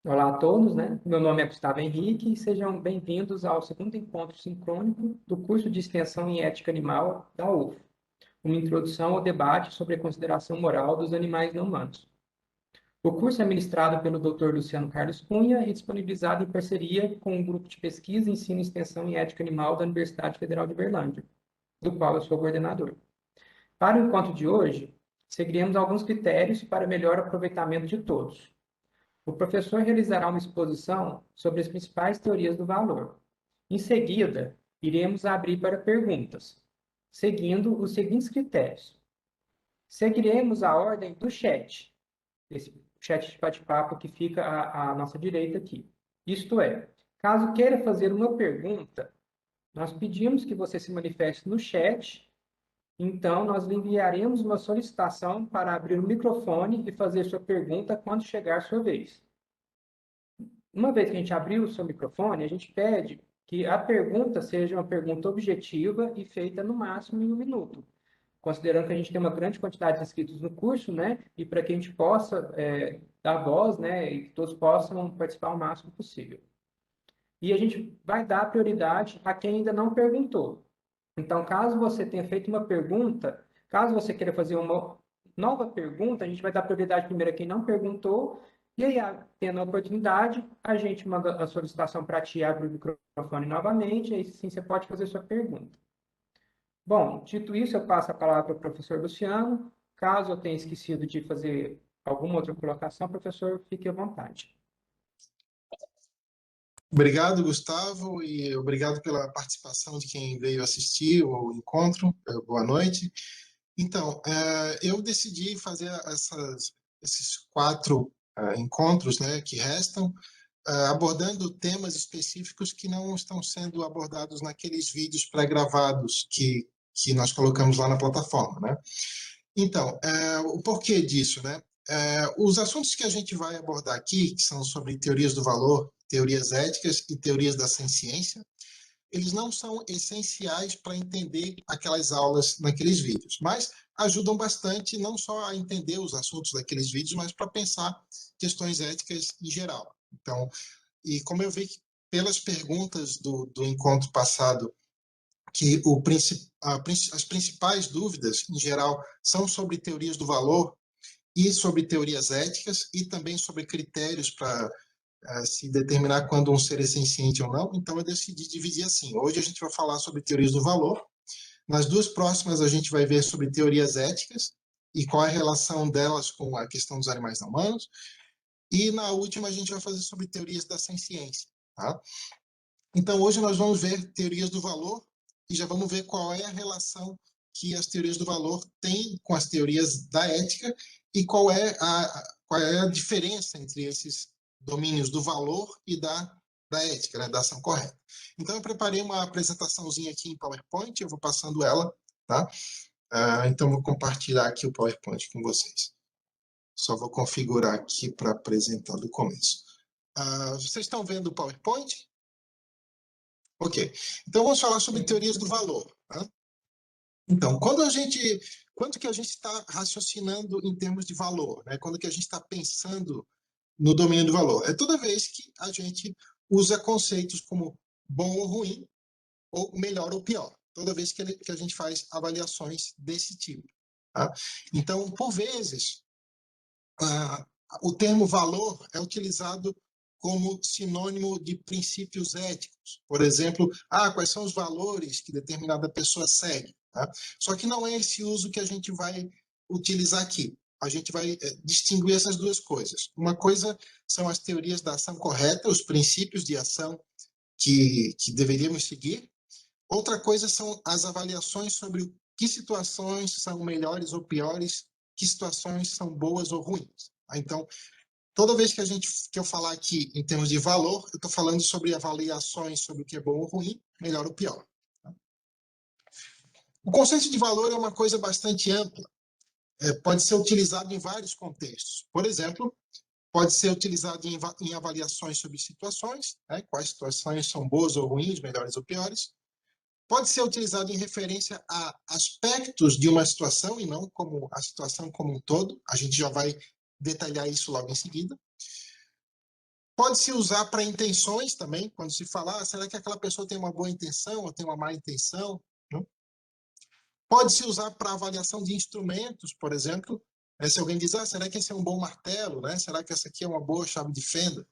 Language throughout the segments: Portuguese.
Olá a todos, né? Meu nome é Gustavo Henrique e sejam bem-vindos ao segundo encontro sincrônico do curso de Extensão em Ética Animal da UF, uma introdução ao debate sobre a consideração moral dos animais não humanos. O curso é ministrado pelo Dr. Luciano Carlos Cunha e disponibilizado em parceria com o Grupo de Pesquisa, Ensino e Extensão em Ética Animal da Universidade Federal de Berlândia, do qual eu sou coordenador. Para o encontro de hoje, seguiremos alguns critérios para melhor aproveitamento de todos. O professor realizará uma exposição sobre as principais teorias do valor. Em seguida, iremos abrir para perguntas, seguindo os seguintes critérios. Seguiremos a ordem do chat, esse chat de bate-papo que fica à nossa direita aqui. Isto é, caso queira fazer uma pergunta, nós pedimos que você se manifeste no chat, então nós lhe enviaremos uma solicitação para abrir o microfone e fazer sua pergunta quando chegar a sua vez. Uma vez que a gente abriu o seu microfone, a gente pede que a pergunta seja uma pergunta objetiva e feita no máximo em 1 minuto, considerando que a gente tem uma grande quantidade de inscritos no curso, né? E para que a gente possa dar voz, né? E que todos possam participar o máximo possível. E a gente vai dar prioridade a quem ainda não perguntou. Então, caso você tenha feito uma pergunta, caso você queira fazer uma nova pergunta, a gente vai dar prioridade primeiro a quem não perguntou, e aí, tendo a oportunidade, a gente manda a solicitação para ti, abre o microfone novamente, e aí sim você pode fazer sua pergunta. Bom, dito isso, eu passo a palavra para o professor Luciano. Caso eu tenha esquecido de fazer alguma outra colocação, professor, fique à vontade. Obrigado, Gustavo, e obrigado pela participação de quem veio assistir ao encontro. Boa noite. Então, eu decidi fazer esses 4 encontros, né, que restam, abordando temas específicos que não estão sendo abordados naqueles vídeos pré-gravados que nós colocamos lá na plataforma, né? Então, o porquê disso, né? Os assuntos que a gente vai abordar aqui, que são sobre teorias do valor, teorias éticas e teorias da ciência, eles não são essenciais para entender aquelas aulas naqueles vídeos, mas ajudam bastante não só a entender os assuntos daqueles vídeos, mas para pensar questões éticas em geral. Então, e como eu vi que pelas perguntas do encontro passado que as principais dúvidas, em geral, são sobre teorias do valor e sobre teorias éticas e também sobre critérios para se determinar quando um ser é senciente ou não. Então, eu decidi dividir assim. Hoje a gente vai falar sobre teorias do valor. Nas 2 próximas, a gente vai ver sobre teorias éticas e qual é a relação delas com a questão dos animais não humanos. E na última, a gente vai fazer sobre teorias da ciência. Tá? Então, hoje nós vamos ver teorias do valor e já vamos ver qual é a relação que as teorias do valor têm com as teorias da ética e qual é a diferença entre esses domínios do valor e da ética, né, da ação correta. Então, eu preparei uma apresentaçãozinha aqui em PowerPoint, eu vou passando ela, tá? Então, vou compartilhar aqui o PowerPoint com vocês. Só vou configurar aqui para apresentar do começo. Vocês estão vendo o PowerPoint? Ok. Então, vamos falar sobre teorias do valor. Tá? Então, quando que a gente está raciocinando em termos de valor? Né? Quando que a gente está pensando no domínio do valor? É toda vez que a gente usa conceitos como bom ou ruim, ou melhor ou pior. Toda vez que a gente faz avaliações desse tipo. Tá? Então, por vezes, o termo valor é utilizado como sinônimo de princípios éticos. Por exemplo, quais são os valores que determinada pessoa segue? Tá? Só que não é esse uso que a gente vai utilizar aqui. A gente vai distinguir essas 2 coisas. Uma coisa são as teorias da ação correta, os princípios de ação que deveríamos seguir. Outra coisa são as avaliações sobre que situações são melhores ou piores, que situações são boas ou ruins. Então, toda vez que eu falar aqui em termos de valor, eu estou falando sobre avaliações sobre o que é bom ou ruim, melhor ou pior. O conceito de valor é uma coisa bastante ampla. Pode ser utilizado em vários contextos. Por exemplo, pode ser utilizado em avaliações sobre situações, né? Quais situações são boas ou ruins, melhores ou piores. Pode ser utilizado em referência a aspectos de uma situação e não como a situação como um todo. A gente já vai detalhar isso logo em seguida. Pode-se usar para intenções também, quando se falar, será que aquela pessoa tem uma boa intenção ou tem uma má intenção? Não? Pode-se usar para avaliação de instrumentos, por exemplo. Se alguém diz, será que esse é um bom martelo? Né? Será que essa aqui é uma boa chave de fenda?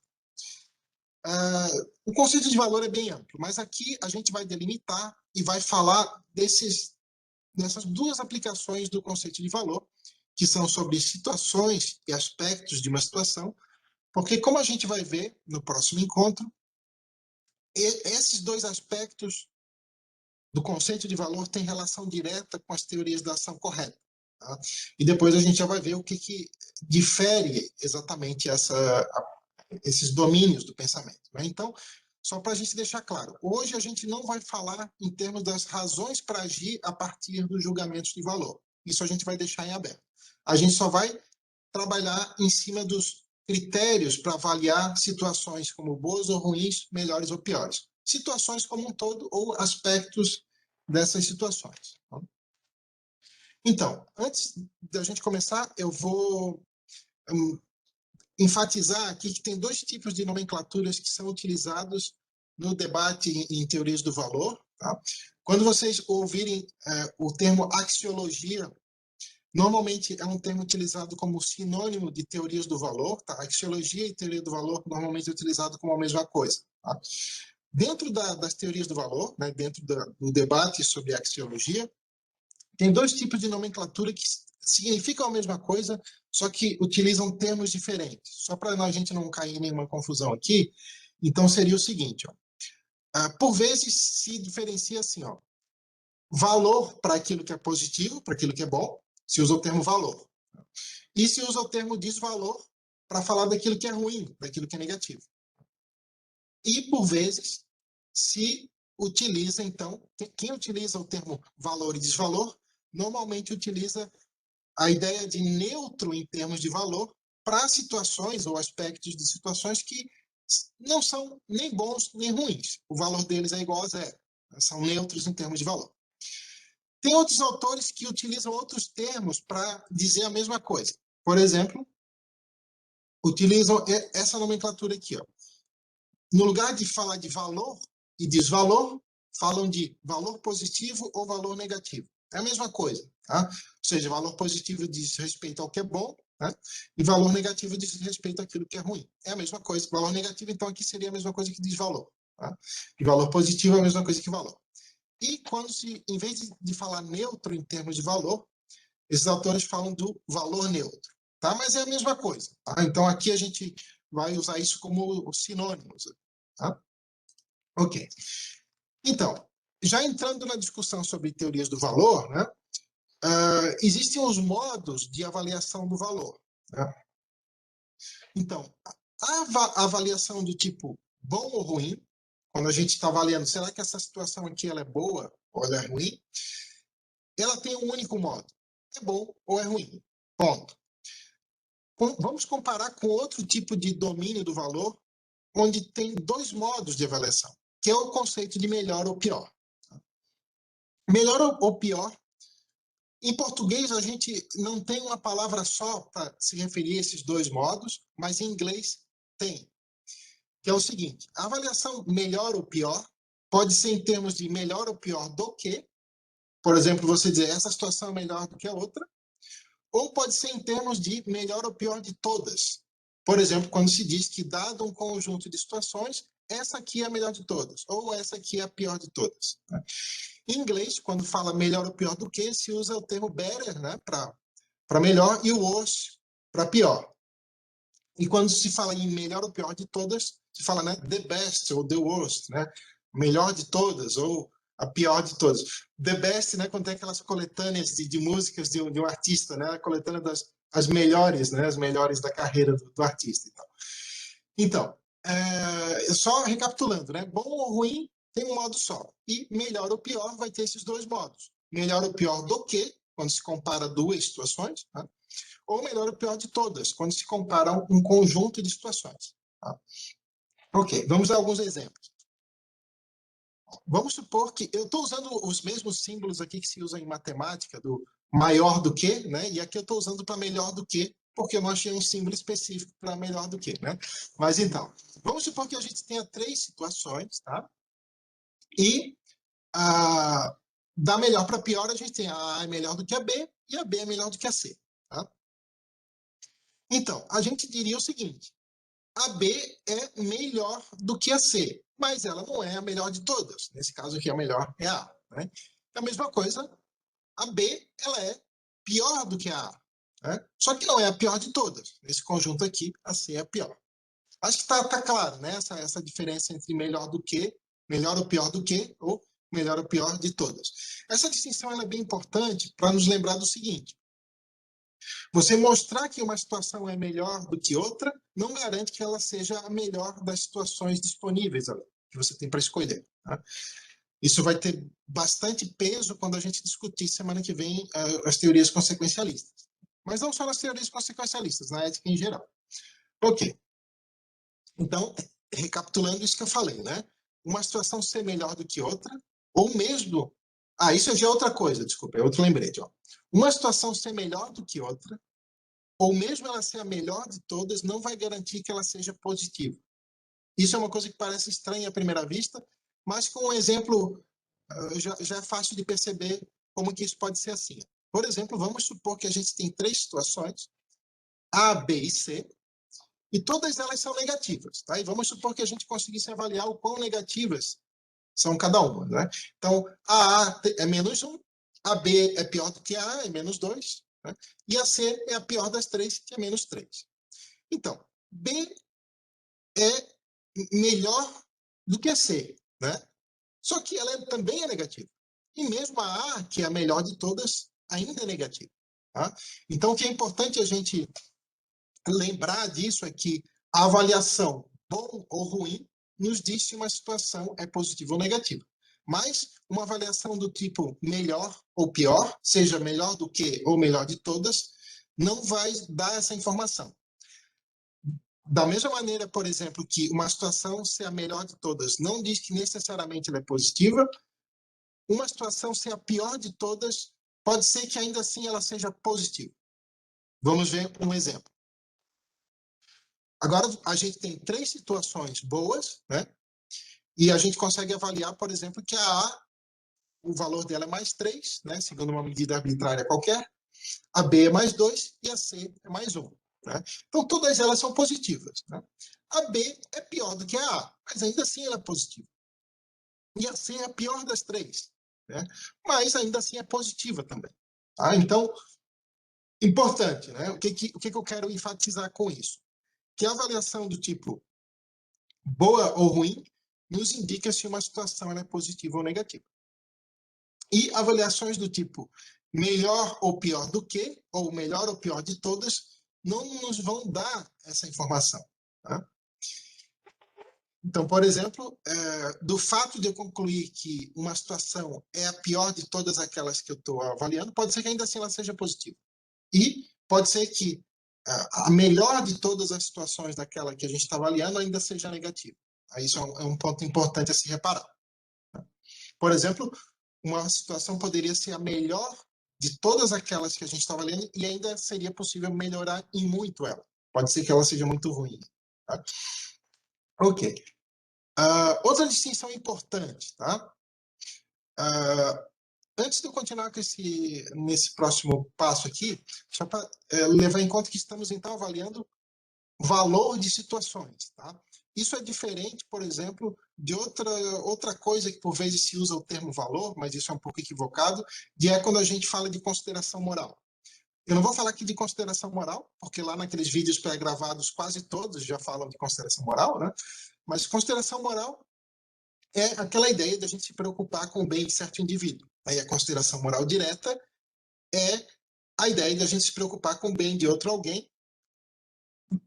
O conceito de valor é bem amplo, mas aqui a gente vai delimitar e vai falar dessas duas aplicações do conceito de valor, que são sobre situações e aspectos de uma situação, porque, como a gente vai ver no próximo encontro, esses dois aspectos do conceito de valor têm relação direta com as teorias da ação correta. Tá? E depois a gente já vai ver o que difere exatamente esses domínios do pensamento. Né? Então, só para a gente deixar claro, hoje a gente não vai falar em termos das razões para agir a partir dos julgamentos de valor. Isso a gente vai deixar em aberto. A gente só vai trabalhar em cima dos critérios para avaliar situações como boas ou ruins, melhores ou piores. Situações como um todo ou aspectos dessas situações. Então, antes da gente começar, eu vou enfatizar aqui que tem dois tipos de nomenclaturas que são utilizados no debate em teorias do valor. Tá? Quando vocês ouvirem o termo axiologia, normalmente é um termo utilizado como sinônimo de teorias do valor. Tá? Axiologia e teoria do valor normalmente é utilizado como a mesma coisa. Tá? Dentro das teorias do valor, né, dentro do debate sobre axiologia, tem dois tipos de nomenclatura que significam a mesma coisa, só que utilizam termos diferentes. Só para a gente não cair em nenhuma confusão aqui, então seria o seguinte, por vezes se diferencia assim, valor para aquilo que é positivo, para aquilo que é bom, se usa o termo valor. E se usa o termo desvalor para falar daquilo que é ruim, daquilo que é negativo. E, por vezes, se utiliza, então, quem utiliza o termo valor e desvalor, normalmente utiliza a ideia de neutro em termos de valor para situações ou aspectos de situações que não são nem bons nem ruins. O valor deles é igual a zero. São neutros em termos de valor. Tem outros autores que utilizam outros termos para dizer a mesma coisa. Por exemplo, utilizam essa nomenclatura aqui. No lugar de falar de valor e desvalor, falam de valor positivo ou valor negativo. É a mesma coisa. Tá? Ou seja, valor positivo diz respeito ao que é bom, né? E valor negativo diz respeito àquilo que é ruim. É a mesma coisa. Valor negativo, então, aqui seria a mesma coisa que desvalor. Tá? E valor positivo é a mesma coisa que valor. E quando em vez de falar neutro em termos de valor, esses autores falam do valor neutro. Tá? Mas é a mesma coisa. Tá? Então, aqui a gente vai usar isso como sinônimos. Tá? Ok. Então, já entrando na discussão sobre teorias do valor, né, existem os modos de avaliação do valor. Né? Então, a avaliação do tipo bom ou ruim, quando a gente está avaliando, será que essa situação aqui ela é boa ou ela é ruim? Ela tem um único modo. É bom ou é ruim. Ponto. Vamos comparar com outro tipo de domínio do valor, onde tem dois modos de avaliação, que é o conceito de melhor ou pior. Melhor ou pior, em português a gente não tem uma palavra só para se referir a esses dois modos, mas em inglês tem, que é o seguinte, a avaliação melhor ou pior pode ser em termos de melhor ou pior do que, por exemplo, você dizer essa situação é melhor do que a outra, ou pode ser em termos de melhor ou pior de todas. Por exemplo, quando se diz que, dado um conjunto de situações, essa aqui é a melhor de todas, ou essa aqui é a pior de todas. Em inglês, quando fala melhor ou pior do que, se usa o termo better, né, para melhor, e o worse para pior. E quando se fala em melhor ou pior de todas, se fala, né, the best ou the worst, né, melhor de todas ou a pior de todas. The best, né, quando tem aquelas coletâneas de músicas de um artista, né, a coletânea as melhores, né, as melhores da carreira do artista. Então, só recapitulando, né, bom ou ruim tem um modo só. E melhor ou pior vai ter esses dois modos. Melhor ou pior do que, quando se compara duas situações, tá? Ou melhor ou pior de todas, quando se compara um conjunto de situações. Tá? Ok, vamos a alguns exemplos. Vamos supor que eu estou usando os mesmos símbolos aqui que se usam em matemática, do maior do que, né? E aqui eu estou usando para melhor do que, porque eu não achei um símbolo específico para melhor do que, né? Mas então, vamos supor que a gente tenha 3 situações, tá? E da melhor para pior, a gente tem a A é melhor do que a B e a B é melhor do que a C, tá? Então, a gente diria o seguinte: a B é melhor do que a C, mas ela não é a melhor de todas. Nesse caso aqui, a melhor é a A, né? A mesma coisa, a B ela é pior do que a A, né? Só que não é a pior de todas. Nesse conjunto aqui, a C é a pior. Acho que está claro, né? Essa diferença entre melhor do que, melhor ou pior do que, ou melhor ou pior de todas. Essa distinção ela é bem importante para nos lembrar do seguinte: você mostrar que uma situação é melhor do que outra não garante que ela seja a melhor das situações disponíveis que você tem para escolher, tá? Isso vai ter bastante peso quando a gente discutir semana que vem as teorias consequencialistas. Mas não só nas teorias consequencialistas, na ética em geral. Ok. Então, recapitulando isso que eu falei, né? Uma situação ser melhor do que outra, ou mesmo... isso já é outra coisa, desculpa, é outro lembrete. Ó. Uma situação ser melhor do que outra, ou mesmo ela ser a melhor de todas, não vai garantir que ela seja positiva. Isso é uma coisa que parece estranha à primeira vista, mas com um exemplo já é fácil de perceber como que isso pode ser assim. Por exemplo, vamos supor que a gente tem 3 situações, A, B e C, e todas elas são negativas, tá? E vamos supor que a gente conseguisse avaliar o quão negativas são cada uma, né? Então, a é menos 1, a B é pior do que a é menos 2, né? E a C é a pior das 3, que é menos 3. Então, B é melhor do que a C, né? Só que ela também é negativa. E mesmo a A, que é a melhor de todas, ainda é negativa, tá? Então, o que é importante a gente lembrar disso é que a avaliação, bom ou ruim, nos diz se uma situação é positiva ou negativa. Mas uma avaliação do tipo melhor ou pior, seja melhor do que ou melhor de todas, não vai dar essa informação. Da mesma maneira, por exemplo, que uma situação ser a melhor de todas não diz que necessariamente ela é positiva, uma situação ser a pior de todas pode ser que ainda assim ela seja positiva. Vamos ver um exemplo. Agora, a gente tem 3 situações boas, né? E a gente consegue avaliar, por exemplo, que a A, o valor dela é mais 3, né? Segundo uma medida arbitrária qualquer. A B é mais 2 e a C é mais 1. Né? Então, todas elas são positivas. Né? A B é pior do que a A, mas ainda assim ela é positiva. E a C é a pior das 3, né? Mas ainda assim é positiva também. Tá? Então, importante, né? O que eu quero enfatizar com isso? Que a avaliação do tipo boa ou ruim nos indica se uma situação é positiva ou negativa. E avaliações do tipo melhor ou pior do que, ou melhor ou pior de todas, não nos vão dar essa informação. Tá? Então, por exemplo, do fato de eu concluir que uma situação é a pior de todas aquelas que eu estou avaliando, pode ser que ainda assim ela seja positiva. E pode ser que a melhor de todas as situações daquela que a gente está avaliando ainda seja negativa. Isso é um ponto importante a se reparar. Por exemplo, uma situação poderia ser a melhor de todas aquelas que a gente está avaliando e ainda seria possível melhorar em muito ela. Pode ser que ela seja muito ruim. Tá? Ok. Outra distinção importante, tá? Antes de eu continuar com nesse próximo passo aqui, só para levar em conta que estamos, então, avaliando valor de situações. Tá? Isso é diferente, por exemplo, de outra coisa que por vezes se usa o termo valor, mas isso é um pouco equivocado, que é quando a gente fala de consideração moral. Eu não vou falar aqui de consideração moral, porque lá naqueles vídeos pré-gravados quase todos já falam de consideração moral, né? Mas consideração moral é aquela ideia de a gente se preocupar com o bem de certo indivíduo. Aí a consideração moral direta é a ideia de a gente se preocupar com o bem de outro alguém,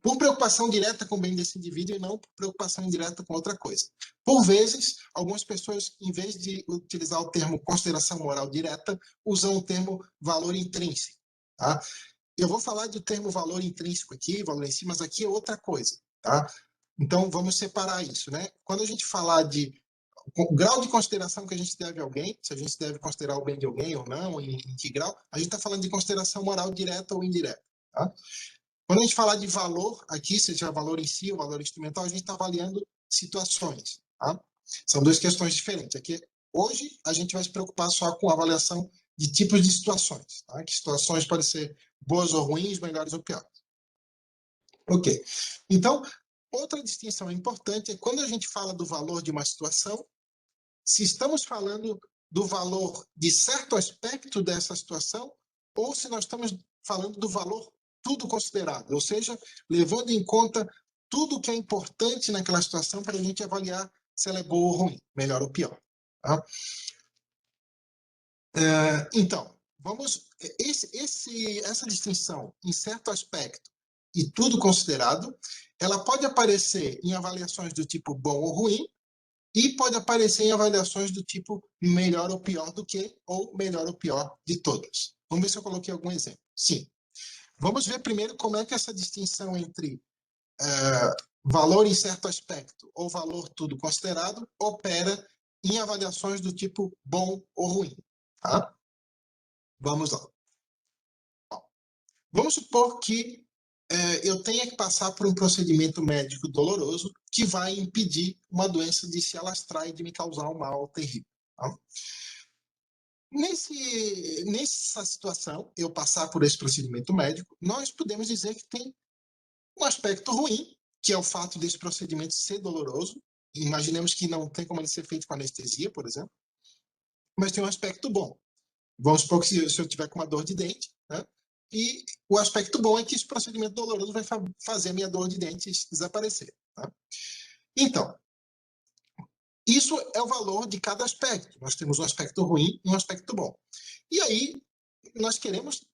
por preocupação direta com o bem desse indivíduo e não por preocupação indireta com outra coisa. Por vezes, algumas pessoas, em vez de utilizar o termo consideração moral direta, usam o termo valor intrínseco. Tá? Eu vou falar do termo valor intrínseco aqui, valor em si, mas aqui é outra coisa. Tá? Então, vamos separar isso. Né? Quando a gente falar de o grau de consideração que a gente deve a alguém, se a gente deve considerar o bem de alguém ou não, em que grau, a gente está falando de consideração moral direta ou indireta. Tá? Quando a gente falar de valor aqui, seja valor em si ou valor instrumental, a gente está avaliando situações. Tá? São duas questões diferentes. Aqui, hoje, a gente vai se preocupar só com a avaliação de tipos de situações. Tá? Que situações podem ser boas ou ruins, melhores ou piores. Ok. Então, outra distinção importante é quando a gente fala do valor de uma situação, se estamos falando do valor de certo aspecto dessa situação ou se nós estamos falando do valor tudo considerado, ou seja, levando em conta tudo que é importante naquela situação para a gente avaliar se ela é boa ou ruim, melhor ou pior. Tá? Então, essa distinção em certo aspecto e tudo considerado, ela pode aparecer em avaliações do tipo bom ou ruim, e pode aparecer em avaliações do tipo melhor ou pior do que, ou melhor ou pior de todas. Vamos ver se eu coloquei algum exemplo. Sim. Vamos ver primeiro como é que essa distinção entre valor em certo aspecto ou valor tudo considerado opera em avaliações do tipo bom ou ruim. Tá? Vamos lá. Vamos supor que eu tenha que passar por um procedimento médico doloroso que vai impedir uma doença de se alastrar e de me causar um mal terrível. Tá? Nessa situação, eu passar por esse procedimento médico, nós podemos dizer que tem um aspecto ruim, que é o fato desse procedimento ser doloroso. Imaginemos que não tem como ele ser feito com anestesia, por exemplo, mas tem um aspecto bom. Vamos supor que se eu tiver com uma dor de dente, né? E o aspecto bom é que esse procedimento doloroso vai fazer a minha dor de dente desaparecer. Tá? Então, isso é o valor de cada aspecto. Nós temos um aspecto ruim e um aspecto bom. E aí, nós queremos,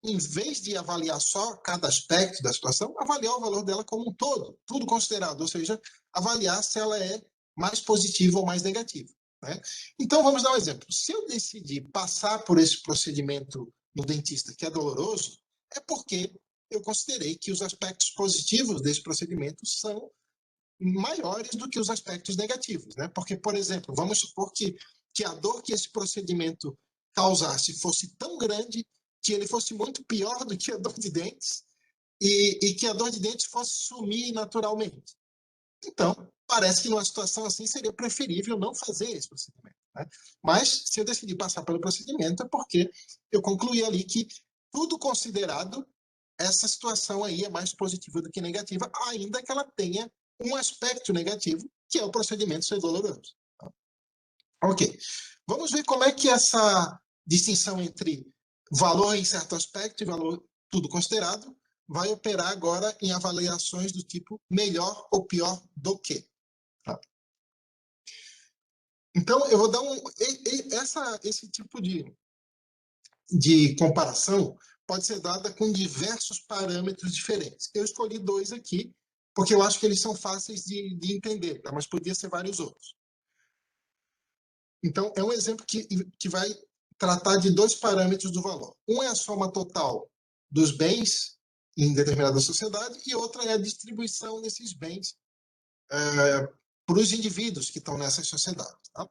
em vez de avaliar só cada aspecto da situação, avaliar o valor dela como um todo, tudo considerado, ou seja, avaliar se ela é mais positiva ou mais negativa. Né? Então, vamos dar um exemplo. Se eu decidir passar por esse procedimento no dentista, que é doloroso, é porque eu considerei que os aspectos positivos desse procedimento são maiores do que os aspectos negativos. Né? Porque, por exemplo, vamos supor que a dor que esse procedimento causasse fosse tão grande que ele fosse muito pior do que a dor de dentes e que a dor de dentes fosse sumir naturalmente. Então, parece que numa situação assim seria preferível não fazer esse procedimento. Né? Mas, se eu decidir passar pelo procedimento, é porque eu concluí ali que, tudo considerado, essa situação aí é mais positiva do que negativa, ainda que ela tenha um aspecto negativo, que é o procedimento ser doloroso. Ok. Vamos ver como é que essa distinção entre valor em certo aspecto e valor tudo considerado vai operar agora em avaliações do tipo melhor ou pior do que. Tá? Então, eu vou dar esse tipo de comparação pode ser dada com diversos parâmetros diferentes. Eu escolhi dois aqui, porque eu acho que eles são fáceis de entender, tá? Mas podia ser vários outros. Então, é um exemplo que vai tratar de dois parâmetros do valor. Um é a soma total dos bens em determinada sociedade e outra é a distribuição desses bens para os indivíduos que estão nessas sociedades. Tá?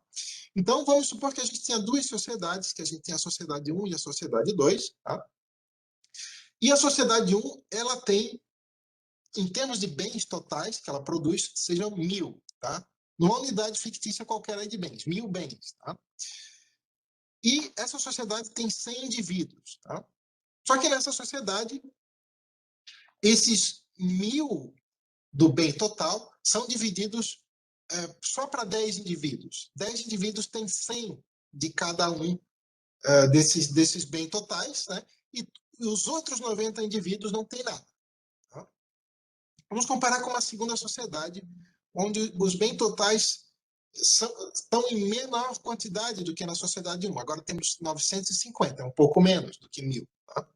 Então, vamos supor que a gente tenha duas sociedades, que a gente tem a sociedade 1 e a sociedade 2. Tá? E a sociedade 1, ela tem, em termos de bens totais que ela produz, sejam 1000. Tá? Numa unidade fictícia qualquer de bens, 1000 bens. Tá? E essa sociedade tem 100 indivíduos. Tá? Só que nessa sociedade, esses 1000 do bem total são divididos só para 10 indivíduos. 10 indivíduos têm 100 de cada um desses bens totais, né? E os outros 90 indivíduos não têm nada. Tá? Vamos comparar com uma segunda sociedade, onde os bens totais estão em menor quantidade do que na sociedade 1. Agora temos 950, um pouco menos do que 1000. Tá?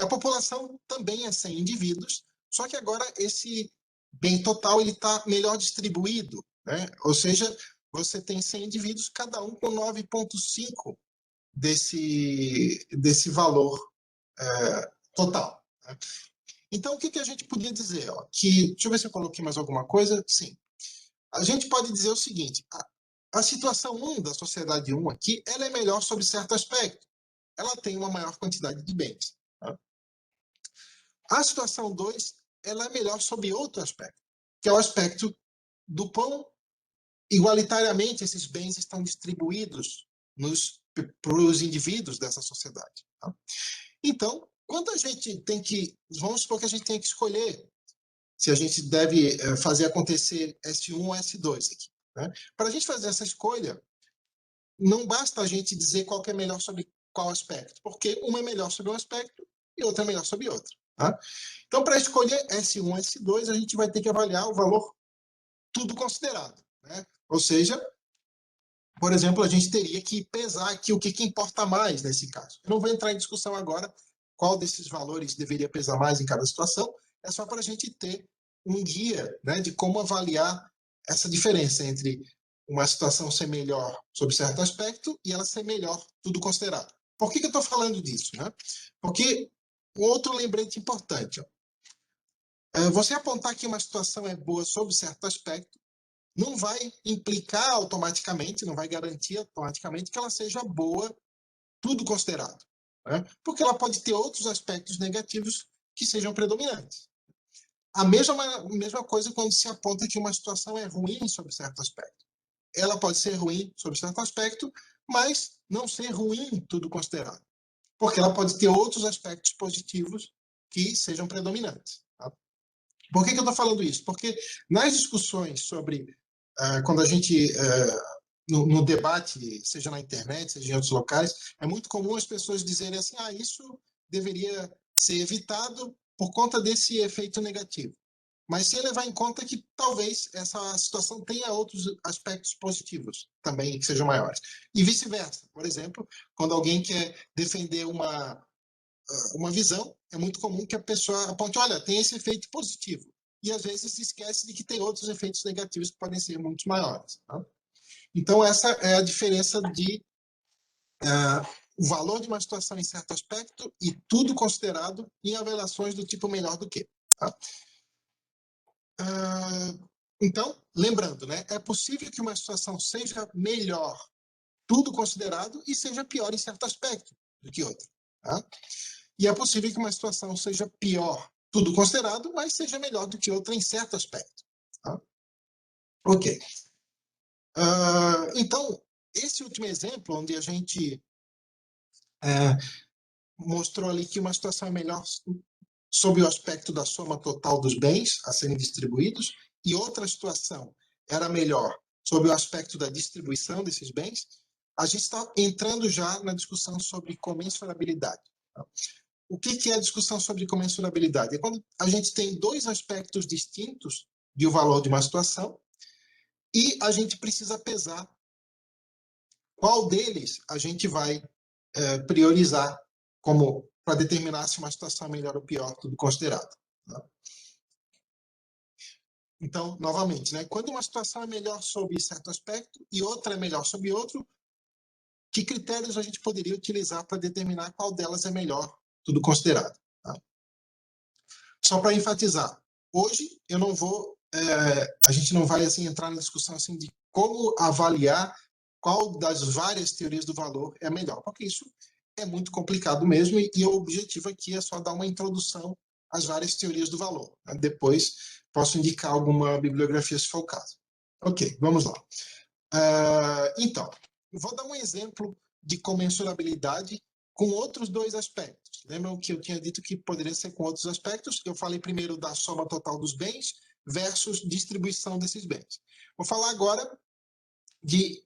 A população também é 100 indivíduos, só que agora esse bem total está melhor distribuído. Né? Ou seja, você tem 100 indivíduos, cada um com 9,5 desse valor total. Né? Então, o que a gente podia dizer? Ó, deixa eu ver se eu coloquei mais alguma coisa. Sim. A gente pode dizer o seguinte, a situação 1 da sociedade 1 aqui, ela é melhor sob certo aspecto. Ela tem uma maior quantidade de bens. Tá? A situação 2, ela é melhor sob outro aspecto, que é o aspecto do quão igualitariamente esses bens estão distribuídos para os indivíduos dessa sociedade. Tá? Então, quando a gente tem que, vamos supor que a gente tem que escolher se a gente deve fazer acontecer S1 ou S2 aqui. Né? Para a gente fazer essa escolha, não basta a gente dizer qual que é melhor sobre qual aspecto, porque uma é melhor sobre um aspecto e outra é melhor sobre outro. Tá? Então, para escolher S1 e S2, a gente vai ter que avaliar o valor tudo considerado. Né? Ou seja, por exemplo, a gente teria que pesar aqui o que importa mais nesse caso. Eu não vou entrar em discussão agora qual desses valores deveria pesar mais em cada situação, é só para a gente ter um guia, né, de como avaliar essa diferença entre uma situação ser melhor sob certo aspecto e ela ser melhor tudo considerado. Por que eu estou falando disso? Né? Porque um outro lembrete importante. Você apontar que uma situação é boa sob certo aspecto não vai implicar automaticamente, não vai garantir automaticamente que ela seja boa tudo considerado. Né? Porque ela pode ter outros aspectos negativos que sejam predominantes. A mesma coisa quando se aponta que uma situação é ruim sob certo aspecto. Ela pode ser ruim sob certo aspecto, mas não ser ruim tudo considerado. Porque ela pode ter outros aspectos positivos que sejam predominantes. Tá? Por que eu estou falando isso? Porque nas discussões sobre quando a gente no debate, seja na internet, seja em outros locais, é muito comum as pessoas dizerem assim, isso deveria ser evitado por conta desse efeito negativo. Mas sem levar em conta que talvez essa situação tenha outros aspectos positivos também que sejam maiores. E vice-versa. Por exemplo, quando alguém quer defender uma visão, é muito comum que a pessoa aponte, olha, tem esse efeito positivo. E às vezes se esquece de que tem outros efeitos negativos que podem ser muito maiores. Tá? Então, essa é a diferença de o valor de uma situação em certo aspecto e tudo considerado em avaliações do tipo melhor do que. Tá? Então, lembrando, né, é possível que uma situação seja melhor, tudo considerado, e seja pior em certo aspecto do que outra. Tá? E é possível que uma situação seja pior, tudo considerado, mas seja melhor do que outra em certo aspecto. Tá? Ok. Então, esse último exemplo, onde a gente mostrou ali que uma situação é melhor sob o aspecto da soma total dos bens a serem distribuídos, e outra situação era melhor sob o aspecto da distribuição desses bens, a gente está entrando já na discussão sobre comensurabilidade. Tá? O que é a discussão sobre comensurabilidade? É quando a gente tem dois aspectos distintos de o valor de uma situação e a gente precisa pesar qual deles a gente vai priorizar como para determinar se uma situação é melhor ou pior, tudo considerado. Tá? Então, novamente, né, quando uma situação é melhor sob certo aspecto e outra é melhor sob outro, que critérios a gente poderia utilizar para determinar qual delas é melhor, tudo considerado? Tá? Só para enfatizar, hoje eu não vou, a gente não vai assim entrar na discussão assim de como avaliar qual das várias teorias do valor é a melhor, porque isso é muito complicado mesmo e o objetivo aqui é só dar uma introdução às várias teorias do valor. Né? Depois posso indicar alguma bibliografia se for o caso. Ok, vamos lá. Então, vou dar um exemplo de comensurabilidade com outros dois aspectos. Lembram que eu tinha dito que poderia ser com outros aspectos? Eu falei primeiro da soma total dos bens versus distribuição desses bens. Vou falar agora de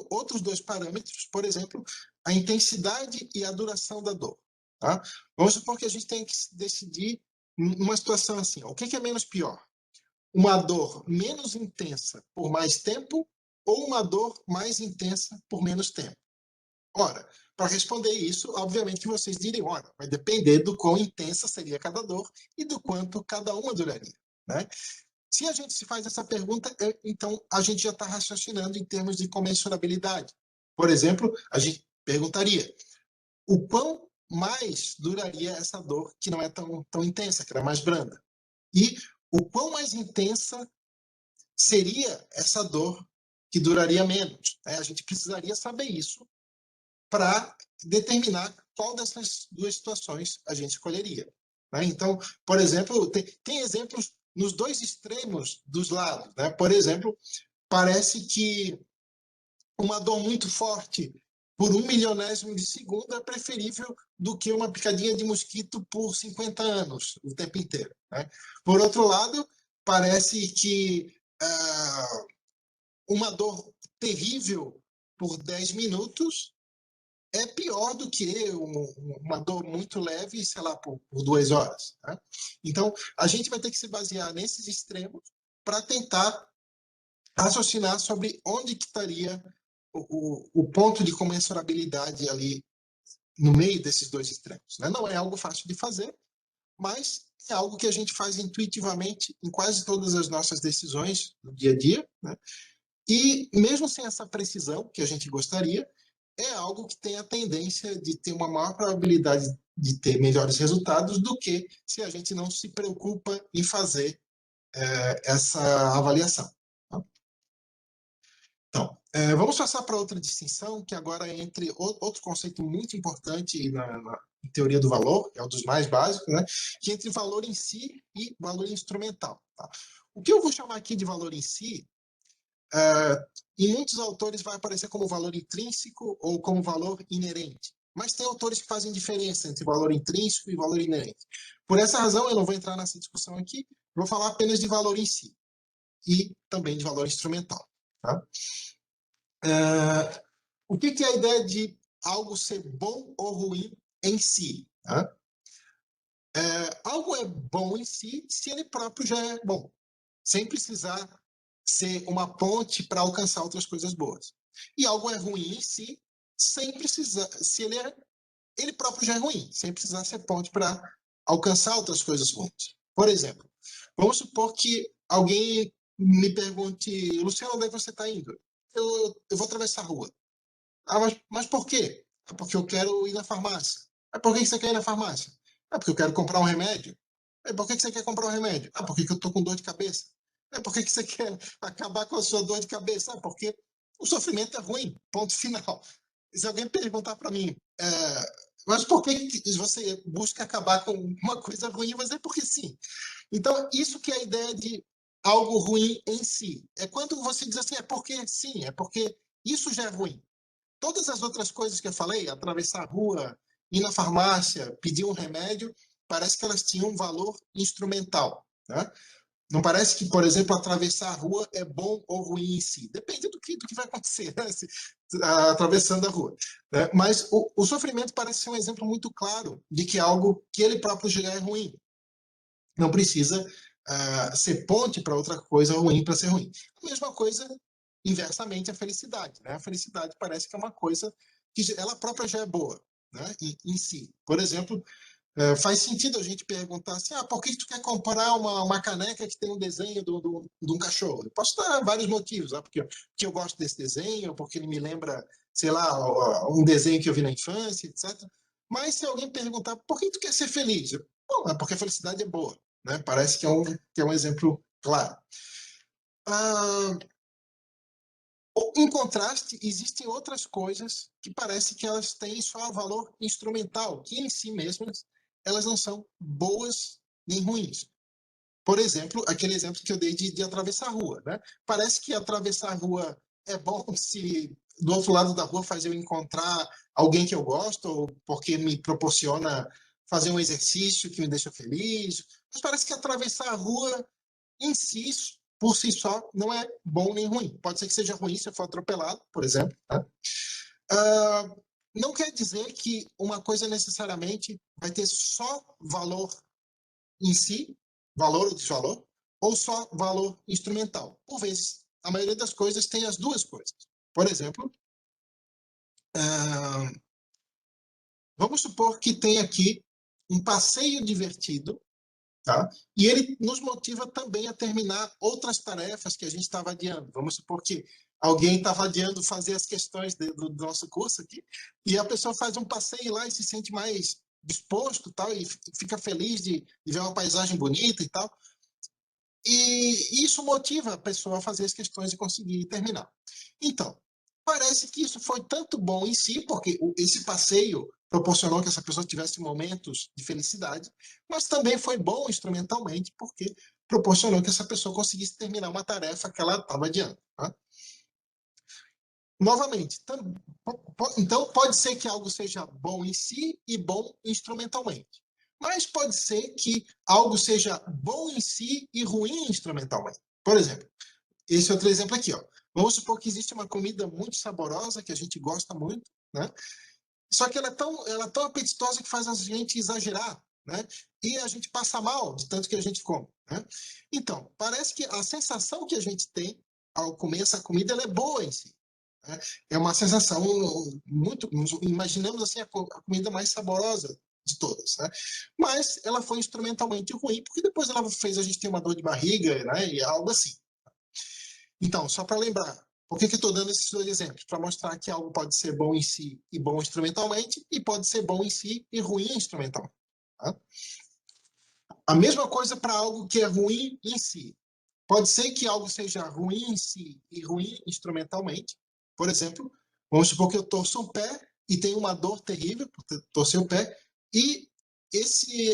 outros dois parâmetros, por exemplo, a intensidade e a duração da dor. Tá? Vamos supor que a gente tem que decidir uma situação assim. O que é menos pior? Uma dor menos intensa por mais tempo ou uma dor mais intensa por menos tempo? Ora, para responder isso, obviamente que vocês diriam, olha, vai depender do quão intensa seria cada dor e do quanto cada uma duraria. Né? Se a gente se faz essa pergunta, então a gente já está raciocinando em termos de comensurabilidade. Por exemplo, a gente perguntaria o quão mais duraria essa dor que não é tão intensa, que é mais branda. E o quão mais intensa seria essa dor que duraria menos. Né? A gente precisaria saber isso para determinar qual dessas duas situações a gente escolheria. né? Então, por exemplo, tem exemplos nos dois extremos dos lados, né? Por exemplo, parece que uma dor muito forte por 1 milionésimo de segundo é preferível do que uma picadinha de mosquito por 50 anos, o tempo inteiro, né? Por outro lado, parece que uma dor terrível por 10 minutos é pior do que uma dor muito leve, sei lá, por 2 horas, né? Então, a gente vai ter que se basear nesses extremos para tentar raciocinar sobre onde que estaria o ponto de comensurabilidade ali no meio desses dois extremos, né? Não é algo fácil de fazer, mas é algo que a gente faz intuitivamente em quase todas as nossas decisões do dia a dia, né? E mesmo sem essa precisão que a gente gostaria, é algo que tem a tendência de ter uma maior probabilidade de ter melhores resultados do que se a gente não se preocupa em fazer essa avaliação. Tá? Então, vamos passar para outra distinção, que agora é entre outro conceito muito importante na teoria do valor, é um dos mais básicos, né? Que é entre valor em si e valor instrumental. Tá? O que eu vou chamar aqui de valor em si, em muitos autores vai aparecer como valor intrínseco ou como valor inerente. Mas tem autores que fazem diferença entre valor intrínseco e valor inerente. Por essa razão, eu não vou entrar nessa discussão aqui, vou falar apenas de valor em si e também de valor instrumental. Tá? O que é a ideia de algo ser bom ou ruim em si? Tá? Algo é bom em si se ele próprio já é bom, sem precisar ser uma ponte para alcançar outras coisas boas. E algo é ruim em si sem precisar, se ele próprio já é ruim, sem precisar ser ponte para alcançar outras coisas ruins. Por exemplo, vamos supor que alguém me pergunte, Luciano, onde é que você está indo? Eu vou atravessar a rua. Mas por quê? É porque eu quero ir na farmácia. Por que você quer ir na farmácia? Porque eu quero comprar um remédio. Por que você quer comprar um remédio? Porque eu estou com dor de cabeça. Por que você quer acabar com a sua dor de cabeça? Porque o sofrimento é ruim, ponto final. Se alguém perguntar para mim, mas por que você busca acabar com uma coisa ruim? Mas é porque sim. Então, isso que é a ideia de algo ruim em si. É quando você diz assim, é porque sim, é porque isso já é ruim. Todas as outras coisas que eu falei, atravessar a rua, ir na farmácia, pedir um remédio, parece que elas tinham um valor instrumental, né? Não parece que, por exemplo, atravessar a rua é bom ou ruim em si. Depende do que vai acontecer, né? Atravessando a rua, né? Mas o sofrimento parece ser um exemplo muito claro de que algo que ele próprio já é ruim. Não precisa ser ponte para outra coisa ruim para ser ruim. A mesma coisa, inversamente, a felicidade, né? A felicidade parece que é uma coisa que ela própria já é boa, né? em si. Por exemplo, faz sentido a gente perguntar assim, por que tu quer comprar uma caneca que tem um desenho de um cachorro? Eu posso dar vários motivos, porque eu gosto desse desenho, porque ele me lembra, sei lá, um desenho que eu vi na infância, etc. Mas se alguém perguntar, por que tu quer ser feliz? Bom, é porque a felicidade é boa, né? Parece que é um exemplo claro. Em contraste, existem outras coisas que parece que elas têm só valor instrumental, que em si mesmas elas não são boas nem ruins. Por exemplo, aquele exemplo que eu dei de atravessar a rua, né? Parece que atravessar a rua é bom se do outro lado da rua faz eu encontrar alguém que eu gosto, ou porque me proporciona fazer um exercício que me deixa feliz. Mas parece que atravessar a rua em si, por si só, não é bom nem ruim. Pode ser que seja ruim se eu for atropelado, por exemplo. Tá? Não quer dizer que uma coisa necessariamente vai ter só valor em si, valor ou desvalor, ou só valor instrumental. Por vezes, a maioria das coisas tem as duas coisas. Por exemplo, vamos supor que tem aqui um passeio divertido, tá? E ele nos motiva também a terminar outras tarefas que a gente estava adiando. Vamos supor que alguém estava adiando fazer as questões do nosso curso aqui, e a pessoa faz um passeio lá e se sente mais disposto, tal, e fica feliz de ver uma paisagem bonita e tal. E isso motiva a pessoa a fazer as questões e conseguir terminar. Então, parece que isso foi tanto bom em si, porque esse passeio proporcionou que essa pessoa tivesse momentos de felicidade, mas também foi bom instrumentalmente, porque proporcionou que essa pessoa conseguisse terminar uma tarefa que ela estava adiando. Tá? Novamente, então pode ser que algo seja bom em si e bom instrumentalmente. Mas pode ser que algo seja bom em si e ruim instrumentalmente. Por exemplo, esse outro exemplo aqui, ó. Vamos supor que existe uma comida muito saborosa que a gente gosta muito, né? Só que ela é tão apetitosa que faz a gente exagerar, né? E a gente passa mal de tanto que a gente come, né? Então, parece que a sensação que a gente tem ao comer essa comida ela é boa em si. Né? É uma sensação muito. Imaginamos assim a comida mais saborosa de todas, né? Mas ela foi instrumentalmente ruim porque depois ela fez a gente ter uma dor de barriga, né? E algo assim. Então, só para lembrar, por que eu estou dando esses dois exemplos? Para mostrar que algo pode ser bom em si e bom instrumentalmente, e pode ser bom em si e ruim instrumentalmente. Tá? A mesma coisa para algo que é ruim em si. Pode ser que algo seja ruim em si e ruim instrumentalmente. Por exemplo, vamos supor que eu torço o pé e tenho uma dor terrível por torcer o pé, e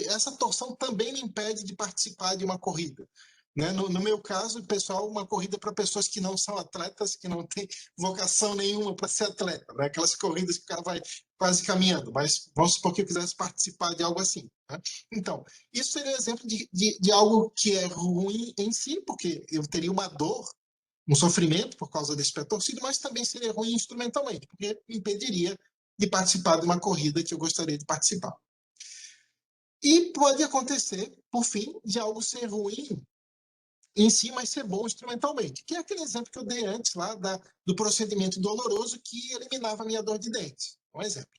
essa torção também me impede de participar de uma corrida. Né? No meu caso, pessoal, uma corrida para pessoas que não são atletas, que não têm vocação nenhuma para ser atleta, né? Aquelas corridas que o cara vai quase caminhando, mas vamos supor que eu quisesse participar de algo assim. Né? Então, isso seria um exemplo de algo que é ruim em si, porque eu teria uma dor, um sofrimento por causa desse pé torcido, mas também seria ruim instrumentalmente, porque me impediria de participar de uma corrida que eu gostaria de participar. E pode acontecer, por fim, de algo ser ruim em si, mas ser bom instrumentalmente, que é aquele exemplo que eu dei antes lá do procedimento doloroso que eliminava a minha dor de dentes. Um exemplo.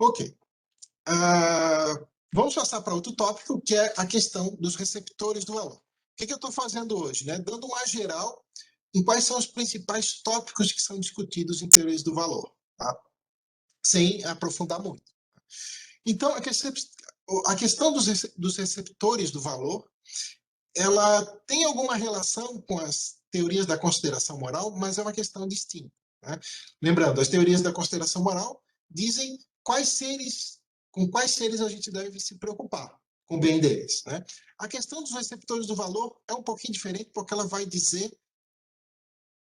Ok. Vamos passar para outro tópico, que é a questão dos receptores do valor. O que eu estou fazendo hoje? Né? Dando uma geral em quais são os principais tópicos que são discutidos em teorias do valor, tá? Sem aprofundar muito. Então, a questão dos receptores do valor, ela tem alguma relação com as teorias da consideração moral, mas é uma questão distinta. Né? Lembrando, as teorias da consideração moral dizem com quais seres a gente deve se preocupar, com o bem deles. Né? A questão dos receptores do valor é um pouquinho diferente, porque ela vai dizer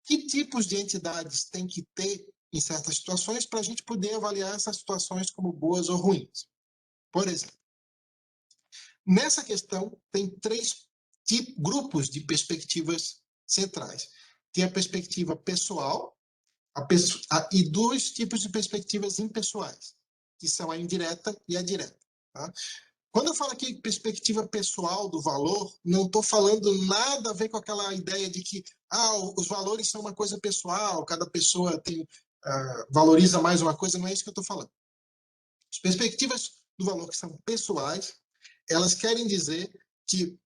que tipos de entidades tem que ter em certas situações para a gente poder avaliar essas situações como boas ou ruins. Por exemplo, nessa questão tem três grupos de perspectivas centrais. Tem a perspectiva pessoal e dois tipos de perspectivas impessoais, que são a indireta e a direta. Tá? Quando eu falo aqui perspectiva pessoal do valor, não estou falando nada a ver com aquela ideia de que os valores são uma coisa pessoal, cada pessoa valoriza mais uma coisa, não é isso que eu estou falando. As perspectivas do valor que são pessoais, elas querem dizer que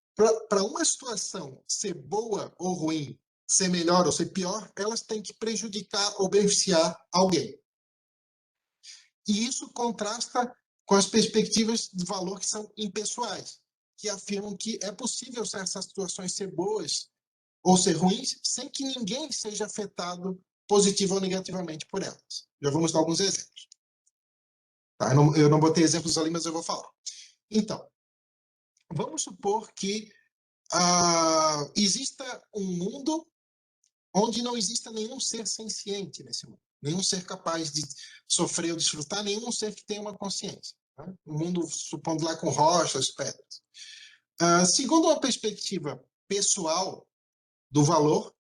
para uma situação ser boa ou ruim, ser melhor ou ser pior, elas têm que prejudicar ou beneficiar alguém. E isso contrasta com as perspectivas de valor que são impessoais, que afirmam que é possível essas situações ser boas ou ser ruins sem que ninguém seja afetado positivo ou negativamente por elas. Já vamos dar alguns exemplos. Tá? Eu não botei exemplos ali, mas eu vou falar. Então, vamos supor que exista um mundo onde não exista nenhum ser senciente nesse mundo, nenhum ser capaz de sofrer ou desfrutar, nenhum ser que tenha uma consciência. Né? Um mundo, supondo lá, com rochas, pedras. Segundo uma perspectiva pessoal do valor,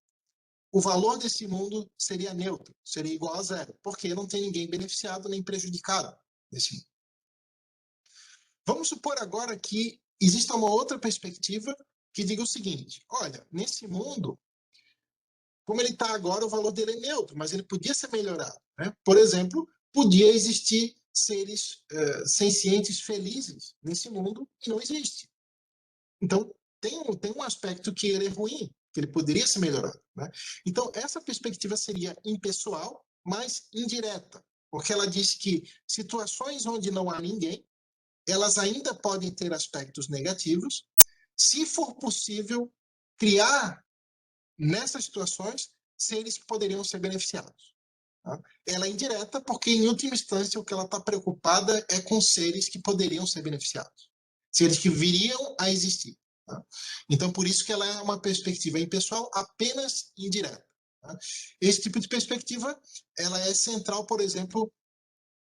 o valor desse mundo seria neutro, seria igual a zero, porque não tem ninguém beneficiado nem prejudicado nesse mundo. Vamos supor agora que exista uma outra perspectiva que diga o seguinte: olha, nesse mundo, como ele está agora, o valor dele é neutro, mas ele podia ser melhorado. Né? Por exemplo, podia existir seres sencientes felizes nesse mundo e não existe. Então, tem um aspecto que ele é ruim, que ele poderia ser melhorado. Né? Então, essa perspectiva seria impessoal, mas indireta, porque ela diz que situações onde não há ninguém, elas ainda podem ter aspectos negativos, se for possível criar nessas situações seres que poderiam ser beneficiados. Tá? Ela é indireta porque, em última instância, o que ela está preocupada é com seres que poderiam ser beneficiados, seres que viriam a existir. Tá? Então, por isso que ela é uma perspectiva impessoal apenas indireta. Tá? Esse tipo de perspectiva ela é central, por exemplo,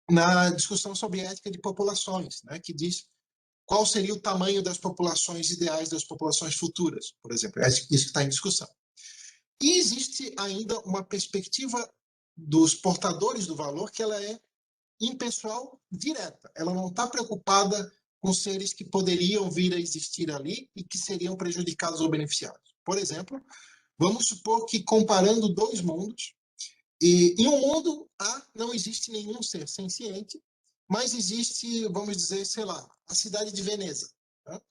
na discussão sobre ética de populações, né, que diz qual seria o tamanho das populações ideais das populações futuras, por exemplo. É isso que está em discussão. E existe ainda uma perspectiva dos portadores do valor que ela é impessoal direta. Ela não está preocupada com seres que poderiam vir a existir ali e que seriam prejudicados ou beneficiados. Por exemplo, vamos supor que comparando dois mundos, e em um mundo A não existe nenhum ser senciente, mas existe, vamos dizer, sei lá, a cidade de Veneza. Tá?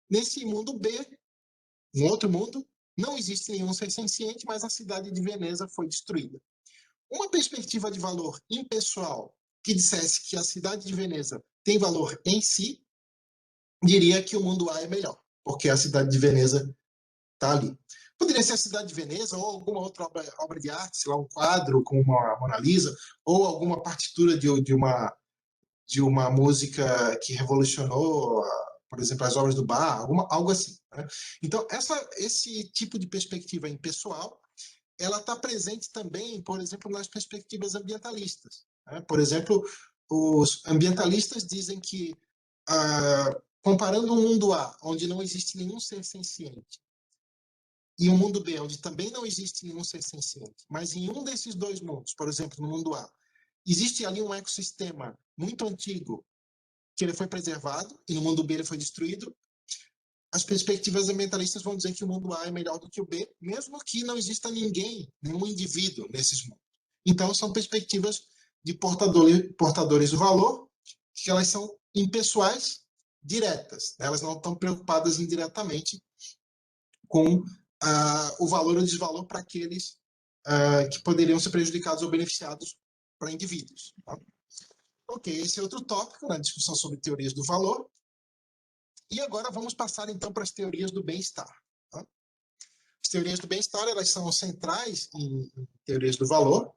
Nesse mundo B, um outro mundo, não existe nenhum ser senciente, mas a cidade de Veneza foi destruída. Uma perspectiva de valor impessoal que dissesse que a cidade de Veneza tem valor em si, diria que o mundo A é melhor, porque a cidade de Veneza está ali. Poderia ser a cidade de Veneza ou alguma outra obra de arte, sei lá, um quadro com uma Mona Lisa, ou alguma partitura de uma música que revolucionou, por exemplo, as obras do Bach, algo assim. Né? Então, esse tipo de perspectiva impessoal, ela está presente também, por exemplo, nas perspectivas ambientalistas. Né? Por exemplo, os ambientalistas dizem que, comparando um mundo A, onde não existe nenhum ser senciente, e um mundo B, onde também não existe nenhum ser senciente, mas em um desses dois mundos, por exemplo, no mundo A, existe ali um ecossistema muito antigo que ele foi preservado e no mundo B ele foi destruído, as perspectivas ambientalistas vão dizer que o mundo A é melhor do que o B, mesmo que não exista ninguém, nenhum indivíduo nesses mundos. Então, são perspectivas de portadores do valor, que elas são impessoais, diretas. Elas não estão preocupadas indiretamente com o valor ou desvalor para aqueles que poderiam ser prejudicados ou beneficiados para indivíduos. Tá? Ok, esse é outro tópico na discussão sobre teorias do valor. E agora vamos passar então para as teorias do bem-estar. Tá? As teorias do bem-estar elas são centrais em teorias do valor.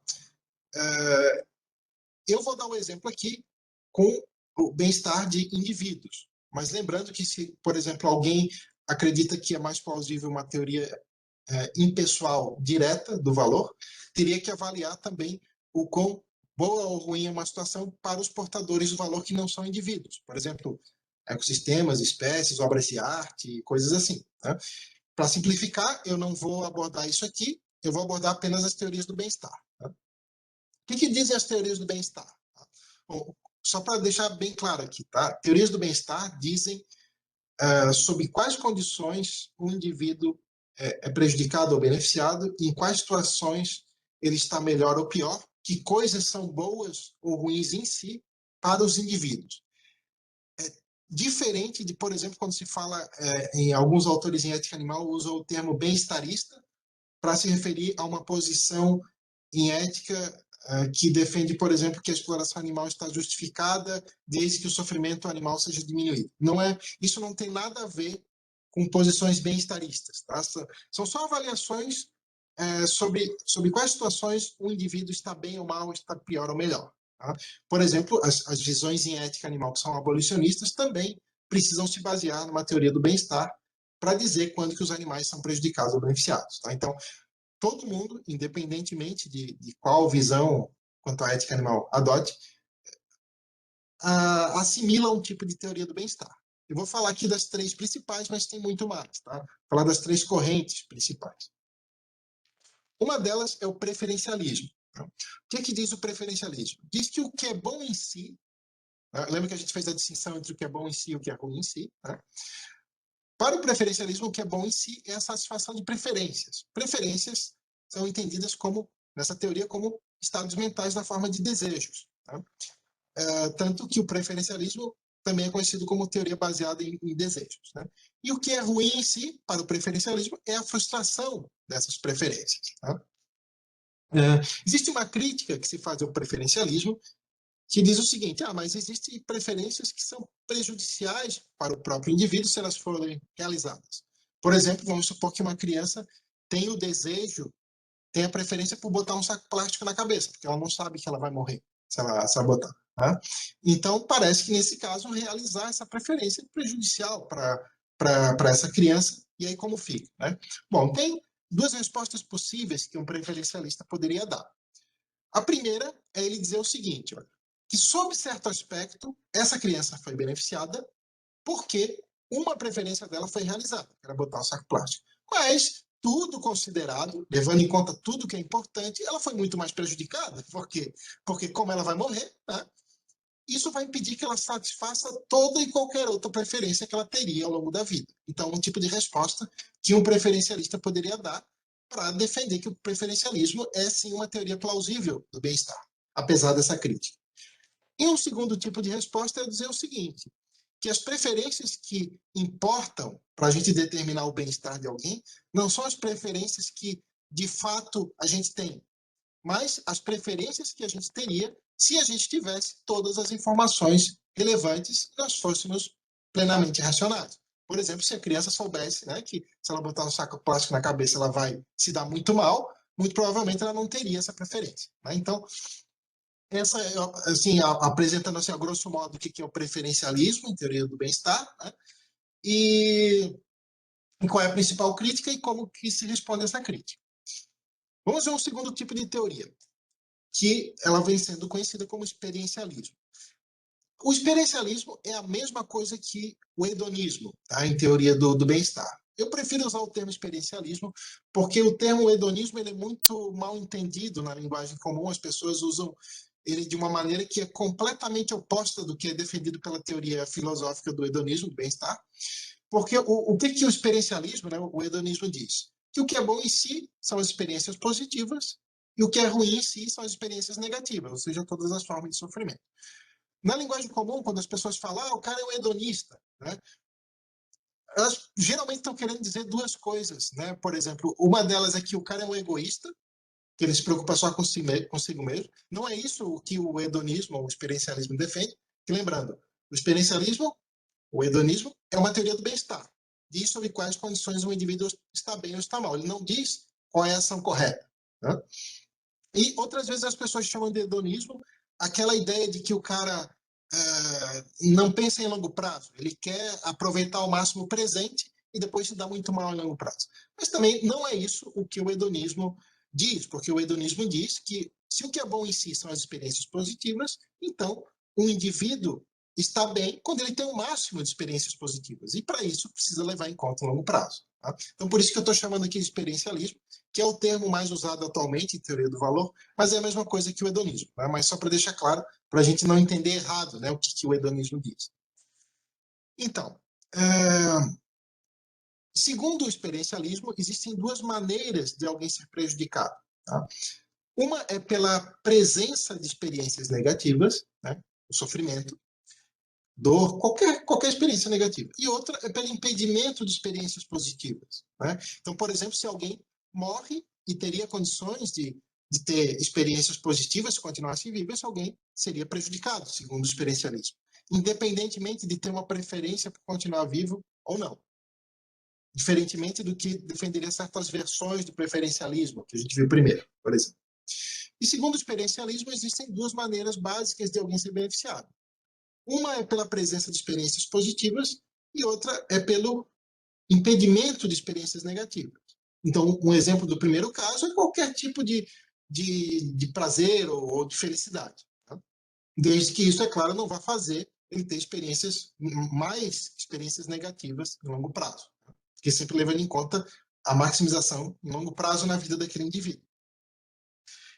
Eu vou dar um exemplo aqui com o bem-estar de indivíduos. Mas lembrando que se, por exemplo, alguém acredita que é mais plausível uma teoria impessoal direta do valor, teria que avaliar também o quão boa ou ruim é uma situação para os portadores do valor que não são indivíduos. Por exemplo, ecossistemas, espécies, obras de arte, coisas assim. Né? Para simplificar, eu não vou abordar isso aqui, eu vou abordar apenas as teorias do bem-estar. Tá? O que dizem as teorias do bem-estar? Bom, só para deixar bem claro aqui, tá? Teorias do bem-estar dizem sob quais condições o indivíduo é prejudicado ou beneficiado, em quais situações ele está melhor ou pior, que coisas são boas ou ruins em si para os indivíduos. É diferente de, por exemplo, quando se fala, em alguns autores em ética animal usam o termo bem-estarista para se referir a uma posição em ética que defende, por exemplo, que a exploração animal está justificada desde que o sofrimento animal seja diminuído. Isso não tem nada a ver com posições bem-estaristas. Tá? São só avaliações sobre quais situações o indivíduo está bem ou mal, está pior ou melhor. Tá? Por exemplo, as visões em ética animal que são abolicionistas também precisam se basear numa teoria do bem-estar para dizer quando que os animais são prejudicados ou beneficiados. Tá? Então, todo mundo, independentemente de qual visão quanto à ética animal adote, assimila um tipo de teoria do bem-estar. Eu vou falar aqui das três principais, mas tem muito mais. Tá? Vou falar das três correntes principais. Uma delas é o preferencialismo. Tá? O que diz o preferencialismo? Diz que o que é bom em si, tá? Lembra que a gente fez a distinção entre o que é bom em si e o que é ruim em si? Tá? Para o preferencialismo, o que é bom em si é a satisfação de preferências. Preferências são entendidas como, nessa teoria, como estados mentais na forma de desejos. Tá? Tanto que o preferencialismo também é conhecido como teoria baseada em desejos. Né? E o que é ruim em si, para o preferencialismo, é a frustração dessas preferências. Tá? Existe uma crítica que se faz ao preferencialismo que diz o seguinte, mas existem preferências que são prejudiciais para o próprio indivíduo se elas forem realizadas. Por exemplo, vamos supor que uma criança tem o desejo tem a preferência por botar um saco plástico na cabeça, porque ela não sabe que ela vai morrer se ela botar. Tá? Então, parece que, nesse caso, realizar essa preferência é prejudicial para essa criança. E aí, como fica? Né? Bom, tem duas respostas possíveis que um preferencialista poderia dar. A primeira é ele dizer o seguinte, olha, que, sob certo aspecto, essa criança foi beneficiada porque uma preferência dela foi realizada, que era botar o saco plástico. Mas, tudo considerado, levando em conta tudo que é importante, ela foi muito mais prejudicada. Por quê? Porque, como ela vai morrer, né, isso vai impedir que ela satisfaça toda e qualquer outra preferência que ela teria ao longo da vida. Então, um tipo de resposta que um preferencialista poderia dar para defender que o preferencialismo é, sim, uma teoria plausível do bem-estar, apesar dessa crítica. E um segundo tipo de resposta é dizer o seguinte, que as preferências que importam para a gente determinar o bem-estar de alguém não são as preferências que, de fato, a gente tem, mas as preferências que a gente teria se a gente tivesse todas as informações relevantes e nós fôssemos plenamente racionais. Por exemplo, se a criança soubesse, né, que se ela botar um saco plástico na cabeça ela vai se dar muito mal, muito provavelmente ela não teria essa preferência. Né? Então, essa é, assim, apresentando assim, a grosso modo o que é o preferencialismo em teoria do bem-estar, né? E qual é a principal crítica e como que se responde a essa crítica. Vamos ver um segundo tipo de teoria, que ela vem sendo conhecida como experiencialismo. O experiencialismo é a mesma coisa que o hedonismo, tá? Em teoria do bem-estar. Eu prefiro usar o termo experiencialismo porque o termo hedonismo ele é muito mal entendido na linguagem comum, as pessoas usam ele de uma maneira que é completamente oposta do que é defendido pela teoria filosófica do hedonismo, do bem-estar, porque o que o experiencialismo, né, o hedonismo diz? Que o que é bom em si são as experiências positivas e o que é ruim em si são as experiências negativas, ou seja, todas as formas de sofrimento. Na linguagem comum, quando as pessoas falam, o cara é um hedonista, né? Elas geralmente estão querendo dizer duas coisas, né? Por exemplo, uma delas é que o cara é um egoísta, que ele se preocupa só consigo mesmo. Não é isso o que o hedonismo ou o experiencialismo defende. E lembrando, o hedonismo é uma teoria do bem-estar. Diz sobre quais condições um indivíduo está bem ou está mal. Ele não diz qual é a ação correta. Né? E outras vezes as pessoas chamam de hedonismo aquela ideia de que o cara não pensa em longo prazo. Ele quer aproveitar ao máximo o presente e depois se dá muito mal em longo prazo. Mas também não é isso o que o hedonismo diz, porque o hedonismo diz que se o que é bom em si são as experiências positivas, então o indivíduo está bem quando ele tem o máximo de experiências positivas. E para isso precisa levar em conta o longo prazo. Tá? Então por isso que eu estou chamando aqui de experiencialismo, que é o termo mais usado atualmente em teoria do valor, mas é a mesma coisa que o hedonismo. Né? Mas só para deixar claro, para a gente não entender errado, né, o que o hedonismo diz. Então, segundo o experiencialismo, existem duas maneiras de alguém ser prejudicado. Tá? Uma é pela presença de experiências negativas, né, o sofrimento, dor, qualquer experiência negativa. E outra é pelo impedimento de experiências positivas. Né? Então, por exemplo, se alguém morre e teria condições de ter experiências positivas se continuasse vivo, esse alguém seria prejudicado, segundo o experiencialismo, independentemente de ter uma preferência por continuar vivo ou não. Diferentemente do que defenderia certas versões do preferencialismo, que a gente viu primeiro, por exemplo. E segundo o experiencialismo, existem duas maneiras básicas de alguém ser beneficiado. Uma é pela presença de experiências positivas e outra é pelo impedimento de experiências negativas. Então, um exemplo do primeiro caso é qualquer tipo de prazer ou de felicidade. Tá? Desde que isso, é claro, não vá fazer ele ter mais experiências negativas em longo prazo. Tá? Porque sempre levando em conta a maximização em longo prazo na vida daquele indivíduo.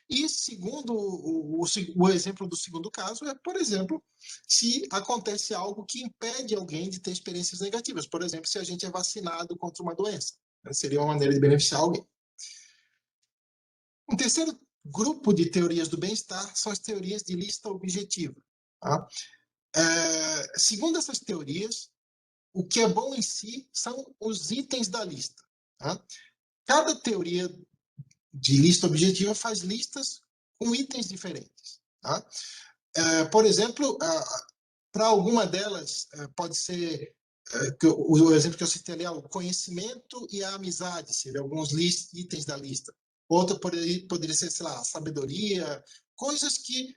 E segundo o exemplo do segundo caso é, por exemplo, se acontece algo que impede alguém de ter experiências negativas. Por exemplo, se a gente é vacinado contra uma doença. Né? Seria uma maneira de beneficiar alguém. Um terceiro grupo de teorias do bem-estar são as teorias de lista objetiva. Tá? Segundo essas teorias, o que é bom em si são os itens da lista. Tá? Cada teoria de lista objetiva faz listas com itens diferentes. Tá? Por exemplo, para alguma delas, pode ser o exemplo que eu citei ali, o conhecimento e a amizade, seriam alguns itens da lista. outra poderia ser, sei lá, sabedoria, coisas que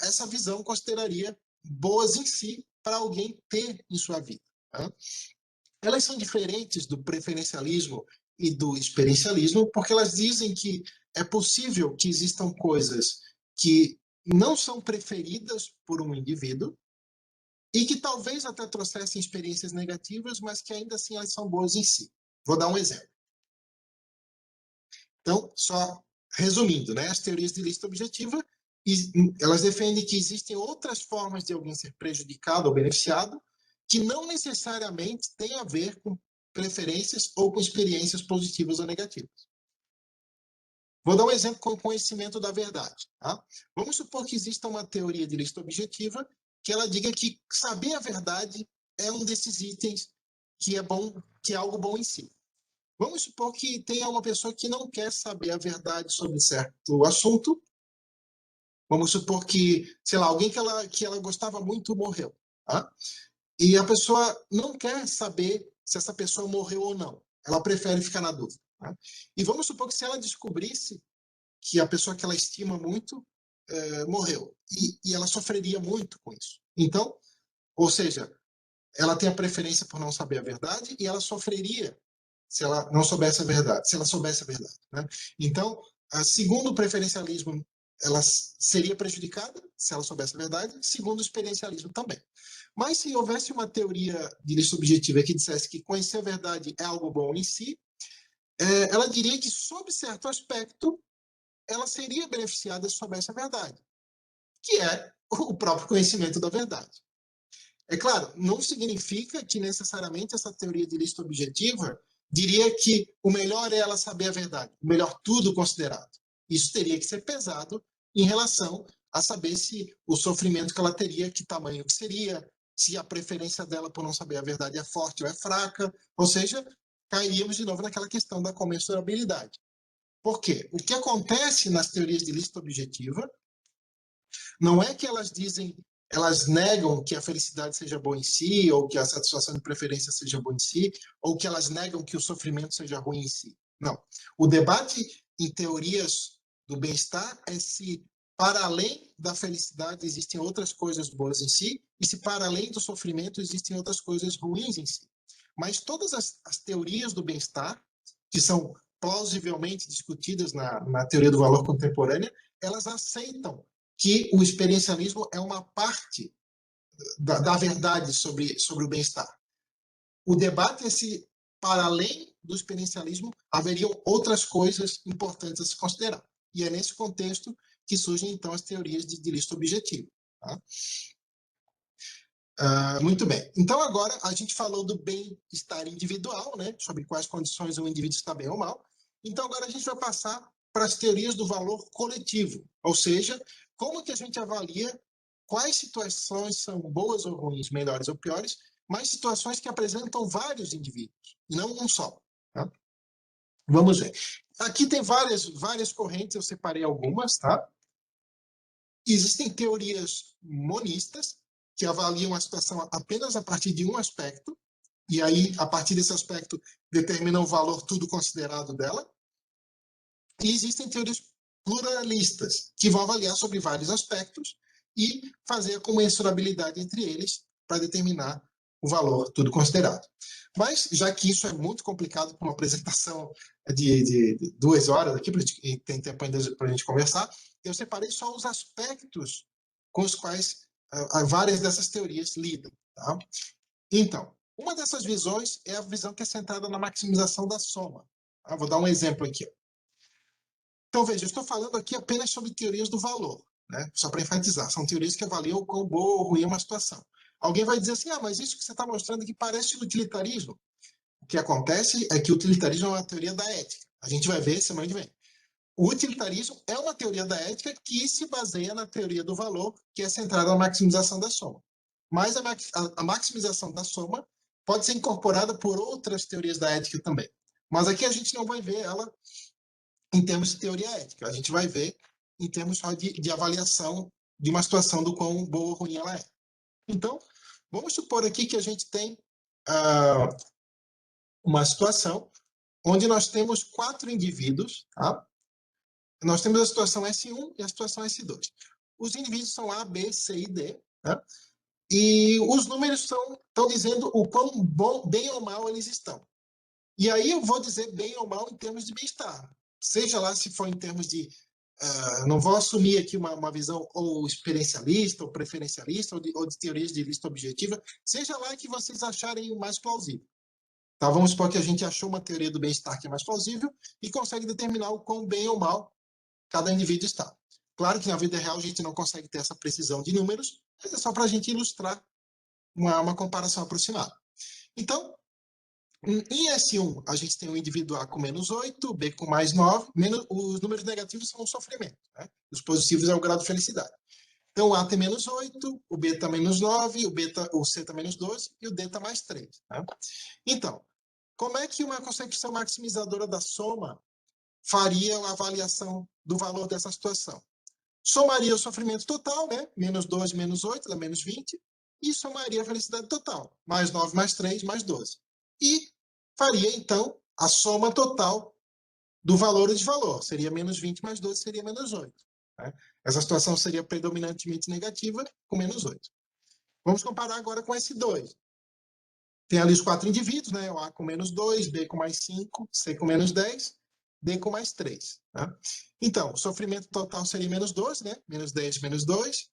essa visão consideraria boas em si para alguém ter em sua vida. Tá? Elas são diferentes do preferencialismo e do experiencialismo porque elas dizem que é possível que existam coisas que não são preferidas por um indivíduo e que talvez até trouxessem experiências negativas, mas que ainda assim elas são boas em si. Vou dar um exemplo. Então, só resumindo, né, as teorias de lista objetiva, elas defendem que existem outras formas de alguém ser prejudicado ou beneficiado que não necessariamente têm a ver com preferências ou com experiências positivas ou negativas. Vou dar um exemplo com o conhecimento da verdade. Tá? Vamos supor que exista uma teoria de lista objetiva que ela diga que saber a verdade é um desses itens que é bom, que é algo bom em si. Vamos supor que tenha uma pessoa que não quer saber a verdade sobre certo assunto. Vamos supor que, sei lá, alguém que ela gostava muito morreu. Tá? E a pessoa não quer saber se essa pessoa morreu ou não. Ela prefere ficar na dúvida. Tá? E vamos supor que se ela descobrisse que a pessoa que ela estima muito morreu. E ela sofreria muito com isso. Então, ou seja, ela tem a preferência por não saber a verdade e ela sofreria se ela não soubesse a verdade, se ela soubesse a verdade. Né? Então, segundo o preferencialismo, ela seria prejudicada se ela soubesse a verdade, segundo o experiencialismo também. Mas se houvesse uma teoria de lista objetiva que dissesse que conhecer a verdade é algo bom em si, ela diria que, sob certo aspecto, ela seria beneficiada se soubesse a verdade, que é o próprio conhecimento da verdade. É claro, não significa que necessariamente essa teoria de lista objetiva diria que o melhor é ela saber a verdade, o melhor tudo considerado. Isso teria que ser pesado em relação a saber se o sofrimento que ela teria, que tamanho que seria, se a preferência dela por não saber a verdade é forte ou é fraca, ou seja, cairíamos de novo naquela questão da comensurabilidade. Por quê? O que acontece nas teorias de lista objetiva não é que elas dizem, elas negam que a felicidade seja boa em si, ou que a satisfação de preferência seja boa em si, ou que elas negam que o sofrimento seja ruim em si. Não. O debate em teorias do bem-estar é se, para além da felicidade, existem outras coisas boas em si, e se, para além do sofrimento, existem outras coisas ruins em si. Mas todas as teorias do bem-estar, que são plausivelmente discutidas na teoria do valor contemporânea, elas aceitam que o experiencialismo é uma parte da verdade sobre o bem-estar. O debate é se, para além do experiencialismo, haveriam outras coisas importantes a se considerar. E é nesse contexto que surgem, então, as teorias de lista objetiva. Tá? Muito bem. Então, agora, a gente falou do bem-estar individual, né? Sobre quais condições o indivíduo está bem ou mal. Então, agora a gente vai passar para as teorias do valor coletivo, ou seja, como que a gente avalia quais situações são boas ou ruins, melhores ou piores, mas situações que apresentam vários indivíduos, não um só. Tá? Vamos ver. Aqui tem várias correntes, eu separei algumas, tá? Existem teorias monistas, que avaliam a situação apenas a partir de um aspecto, e aí, a partir desse aspecto, determinam o valor tudo considerado dela. E existem teorias pluralistas, que vão avaliar sobre vários aspectos e fazer a comensurabilidade entre eles para determinar o valor tudo considerado. Mas, já que isso é muito complicado para uma apresentação de 2 horas aqui, e tem tempo ainda para a gente conversar, eu separei só os aspectos com os quais várias dessas teorias lidam. Tá? Então, uma dessas visões é a visão que é centrada na maximização da soma. Tá? Vou dar um exemplo aqui. Então, veja, eu estou falando aqui apenas sobre teorias do valor, né? Só para enfatizar, são teorias que avaliam o quão boa ou ruim é uma situação. Alguém vai dizer assim, mas isso que você está mostrando aqui parece utilitarismo. O que acontece é que o utilitarismo é uma teoria da ética. A gente vai ver semana que vem. O utilitarismo é uma teoria da ética que se baseia na teoria do valor, que é centrada na maximização da soma. Mas a maximização da soma pode ser incorporada por outras teorias da ética também. Mas aqui a gente não vai ver ela em termos de teoria ética. A gente vai ver em termos só de avaliação de uma situação do quão boa ou ruim ela é. Então, vamos supor aqui que a gente tem uma situação onde nós temos 4 indivíduos, tá? nós temos a situação S1 e a situação S2. Os indivíduos são A, B, C e D, né? E os números estão dizendo o quão bem ou mal eles estão. E aí eu vou dizer bem ou mal em termos de bem-estar. Seja lá se for em termos de... não vou assumir aqui uma visão ou experiencialista, ou preferencialista, ou de teorias de lista objetiva, seja lá que vocês acharem o mais plausível. Tá? Vamos supor que a gente achou uma teoria do bem-estar que é mais plausível e consegue determinar o quão bem ou mal cada indivíduo está. Claro que na vida real a gente não consegue ter essa precisão de números, mas é só para a gente ilustrar uma comparação aproximada. Então, em S1, a gente tem o indivíduo A com menos 8, B com mais 9, os números negativos são o sofrimento, né? Os positivos é o grau de felicidade. Então, o A tem menos 8, o B está menos 9, o C está menos 12 e o D está mais 3. Né? Então, como é que uma concepção maximizadora da soma faria a avaliação do valor dessa situação? Somaria o sofrimento total, né? Menos 12, menos 8, dá menos 20, e somaria a felicidade total, mais 9, mais 3, mais 12. E faria, então, a soma total do valor de valor. Seria menos 20 mais 12, seria menos 8. Né? Essa situação seria predominantemente negativa, com menos 8. Vamos comparar agora com esse 2. Tem ali os 4 indivíduos, né? O A com menos 2, B com mais 5, C com menos 10, D com mais 3. Tá? Então, o sofrimento total seria menos 12, né? Menos 10, menos 2.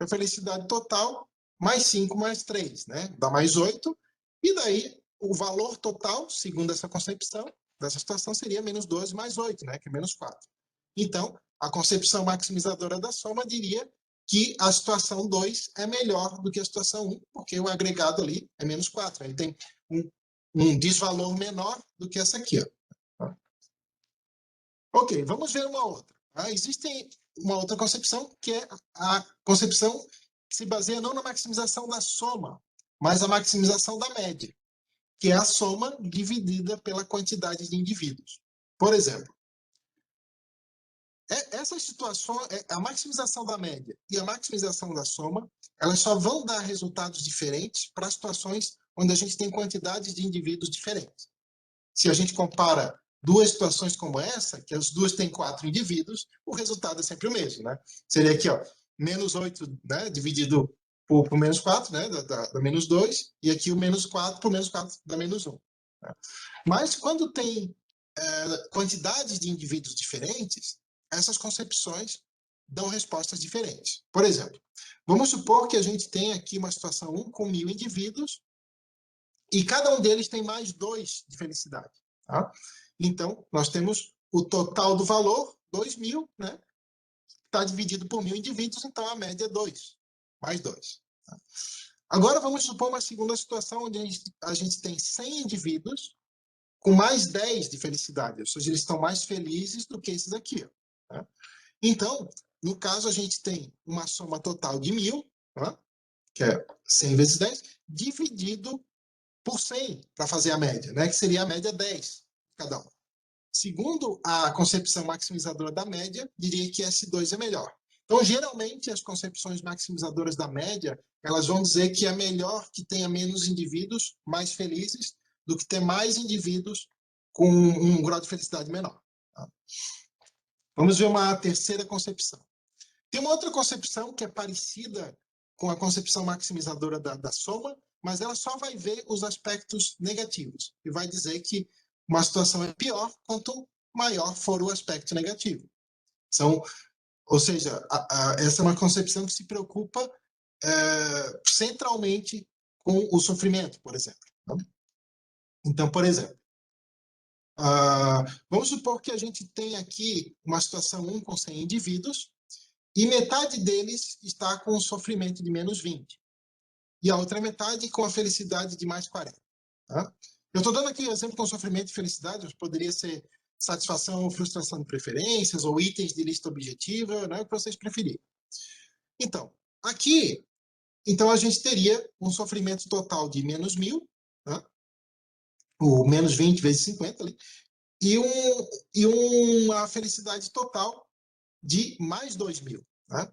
A felicidade total, mais 5, mais 3, né? Dá mais 8. E daí, o valor total, segundo essa concepção, dessa situação, seria menos 12 mais 8, né? Que é menos 4. Então, a concepção maximizadora da soma diria que a situação 2 é melhor do que a situação 1, porque o agregado ali é menos 4. Ele tem um desvalor menor do que essa aqui. Ó. Ok, vamos ver uma outra. Existe uma outra concepção, que é a concepção que se baseia não na maximização da soma, mas a maximização da média, que é a soma dividida pela quantidade de indivíduos. Por exemplo, essas situações, a maximização da média e a maximização da soma, elas só vão dar resultados diferentes para situações onde a gente tem quantidades de indivíduos diferentes. Se a gente compara duas situações como essa, que as duas têm 4 indivíduos, o resultado é sempre o mesmo, né? Seria aqui, ó, menos 8, né, dividido por menos 4, né, da menos 2, e aqui o menos 4 por menos 4 dá menos 1. Né? Mas quando tem quantidades de indivíduos diferentes, essas concepções dão respostas diferentes. Por exemplo, vamos supor que a gente tem aqui uma situação 1 com 1000 indivíduos e cada um deles tem mais 2 de felicidade. Tá? Então, nós temos o total do valor, 2.000, né? Está dividido por 1000 indivíduos, então a média é 2, mais 2. Tá? Agora vamos supor uma segunda situação onde a gente tem 100 indivíduos com mais 10 de felicidade, ou seja, eles estão mais felizes do que esses aqui. Tá? Então, no caso, a gente tem uma soma total de 1000, tá? Que é 100 vezes 10, dividido por 100 para fazer a média, né? Que seria a média 10 cada um. Segundo a concepção maximizadora da média, diria que S2 é melhor. Então, geralmente, as concepções maximizadoras da média, elas vão dizer que é melhor que tenha menos indivíduos mais felizes do que ter mais indivíduos com um grau de felicidade menor. Tá? Vamos ver uma terceira concepção. Tem uma outra concepção que é parecida com a concepção maximizadora da soma, mas ela só vai ver os aspectos negativos e vai dizer que uma situação é pior quanto maior for o aspecto negativo. Ou seja, essa é uma concepção que se preocupa centralmente com o sofrimento, por exemplo. Então, por exemplo, vamos supor que a gente tem aqui uma situação 1 com 100 indivíduos e metade deles está com o sofrimento de menos 20. E a outra metade com a felicidade de mais 40. Tá? Eu estou dando aqui um exemplo com sofrimento e felicidade, mas poderia ser satisfação ou frustração de preferências, ou itens de lista objetiva, né, o que vocês preferirem. Então, aqui, a gente teria um sofrimento total de menos 1000, tá? O menos 20 vezes 50 ali, e uma felicidade total de mais 2000. Tá?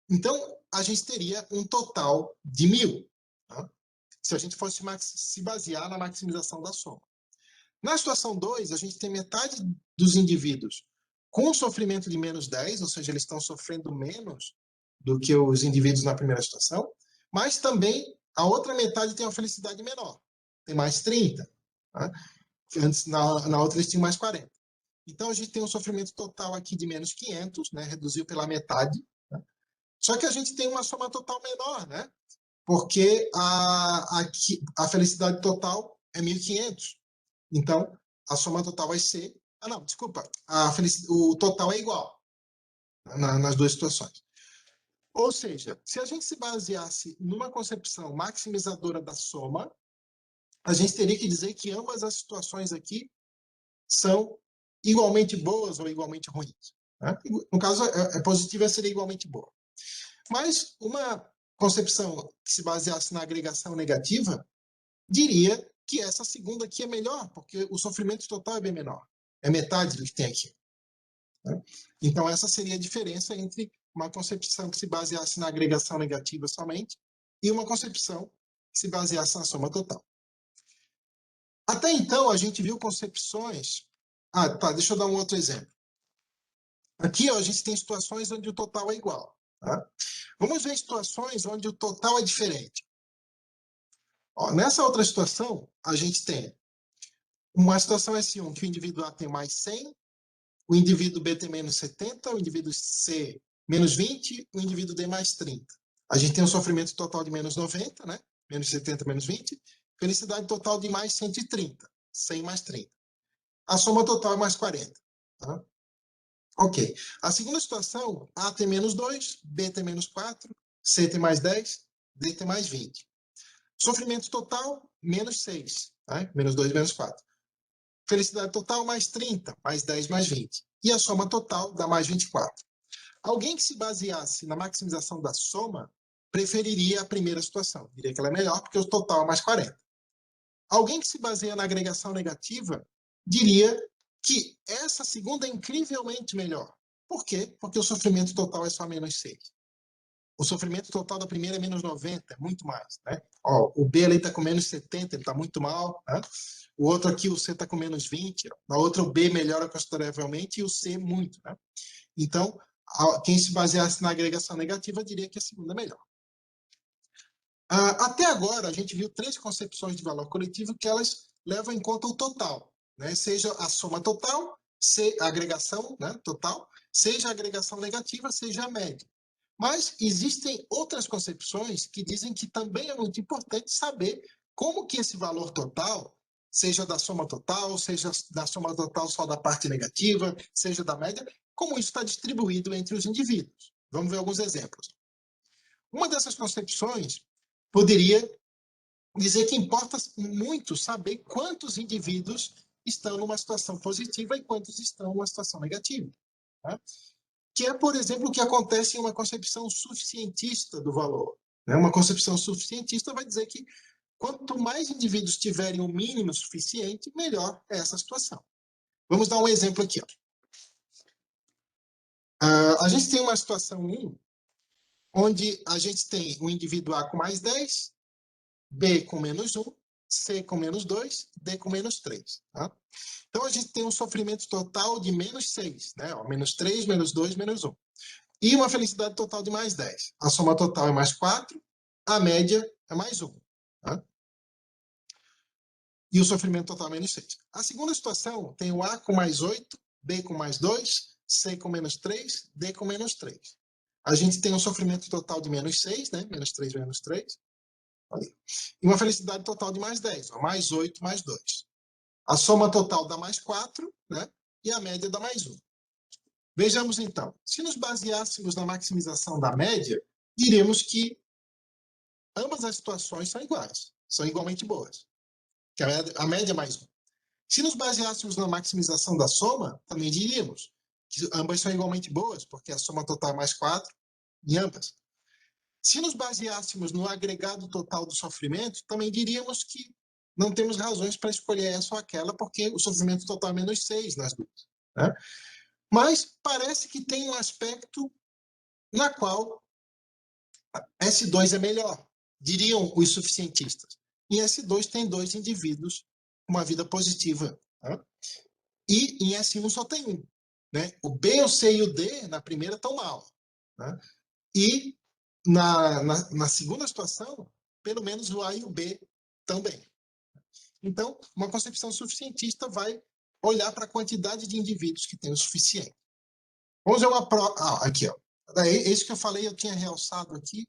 Então, a gente teria um total de 1000. Tá? Se a gente fosse se basear na maximização da soma. Na situação 2, a gente tem metade dos indivíduos com sofrimento de menos 10, ou seja, eles estão sofrendo menos do que os indivíduos na primeira situação, mas também a outra metade tem uma felicidade menor, tem mais 30. Tá? Antes, na outra, eles tinham mais 40. Então, a gente tem um sofrimento total aqui de menos 500, né? Reduziu pela metade. Né? Só que a gente tem uma soma total menor, né? Porque a felicidade total é 1.500. Então, a soma total vai ser... Ah, não, desculpa. O total é igual nas duas situações. Ou seja, se a gente se baseasse numa concepção maximizadora da soma, a gente teria que dizer que ambas as situações aqui são igualmente boas ou igualmente ruins. Né? No caso, positiva seria igualmente boa. Mas uma concepção que se baseasse na agregação negativa diria que essa segunda aqui é melhor, porque o sofrimento total é bem menor. É metade do que tem aqui. Né? Então, essa seria a diferença entre uma concepção que se baseasse na agregação negativa somente e uma concepção que se baseasse na soma total. Até então, a gente viu concepções... Ah, tá, deixa eu dar um outro exemplo. Aqui, ó, a gente tem situações onde o total é igual. Tá? Vamos ver situações onde o total é diferente. Ó, nessa outra situação, a gente tem uma situação S1, que o indivíduo A tem mais 100, o indivíduo B tem menos 70, o indivíduo C menos 20, o indivíduo D mais 30. A gente tem um sofrimento total de menos 90, né? Menos 70, menos 20. Felicidade total de mais 130. 100 mais 30. A soma total é mais 40. Tá? Ok. A segunda situação, A tem menos 2, B tem menos 4, C tem mais 10, D tem mais 20. Sofrimento total, menos 6. Tá? Menos 2, menos 4. Felicidade total, mais 30, mais 10, mais 20. E a soma total dá mais 24. Alguém que se baseasse na maximização da soma preferiria a primeira situação. Diria que ela é melhor porque o total é mais 40. Alguém que se baseia na agregação negativa diria que essa segunda é incrivelmente melhor. Por quê? Porque o sofrimento total é só menos 6. O sofrimento total da primeira é menos 90, é muito mais. Né? Ó, o B ali está com menos 70, ele está muito mal. Né? O outro aqui, o C está com menos 20. Na outra, o B melhora consideravelmente e o C muito. Né? Então, quem se baseasse na agregação negativa diria que a segunda é melhor. Até agora, a gente viu 3 concepções de valor coletivo que elas levam em conta o total, né? Seja a soma total, a agregação, né, total, seja a agregação negativa, seja a média. Mas existem outras concepções que dizem que também é muito importante saber como que esse valor total, seja da soma total, seja da soma total só da parte negativa, seja da média, como isso está distribuído entre os indivíduos. Vamos ver alguns exemplos. Uma dessas concepções poderia dizer que importa muito saber quantos indivíduos estão numa situação positiva e quantos estão numa situação negativa. Tá? Que é, por exemplo, o que acontece em uma concepção suficientista do valor. Uma concepção suficientista vai dizer que quanto mais indivíduos tiverem o mínimo suficiente, melhor é essa situação. Vamos dar um exemplo aqui. Ó. A gente tem uma situação 1, onde a gente tem o indivíduo A com mais 10, B com menos 1, C com menos 2, D com menos 3. Tá? Então, a gente tem um sofrimento total de menos 6, né? Ó, menos 3, menos 2, menos 1. E uma felicidade total de mais 10. A soma total é mais 4, a média é mais 1. Tá? E o sofrimento total é menos 6. A segunda situação tem o A com mais 8, B com mais 2, C com menos 3, D com menos 3. A gente tem um sofrimento total de menos 6, né? Menos 3, menos 3. E uma felicidade total de mais 10, ó, mais 8, mais 2. A soma total dá mais 4, né? E a média dá mais 1. Vejamos então, se nos baseássemos na maximização da média, diríamos que ambas as situações são iguais, são igualmente boas. Que a média é mais 1. Se nos baseássemos na maximização da soma, também diríamos que ambas são igualmente boas, porque a soma total é mais 4 em ambas. Se nos baseássemos no agregado total do sofrimento, também diríamos que não temos razões para escolher essa ou aquela, porque o sofrimento total é menos 6 nas duas. Né? Mas parece que tem um aspecto na qual S2 é melhor, diriam os suficientistas. Em S2 tem 2 indivíduos com uma vida positiva. Né? E em S1 só tem 1. né? O B, o C e o D, na primeira, estão mal. Né? E na segunda situação, pelo menos o A e o B também. Então, uma concepção suficientista vai olhar para a quantidade de indivíduos que tem o suficiente. Vamos ver uma prova. Aqui, ó. Isso que eu falei, eu tinha realçado aqui,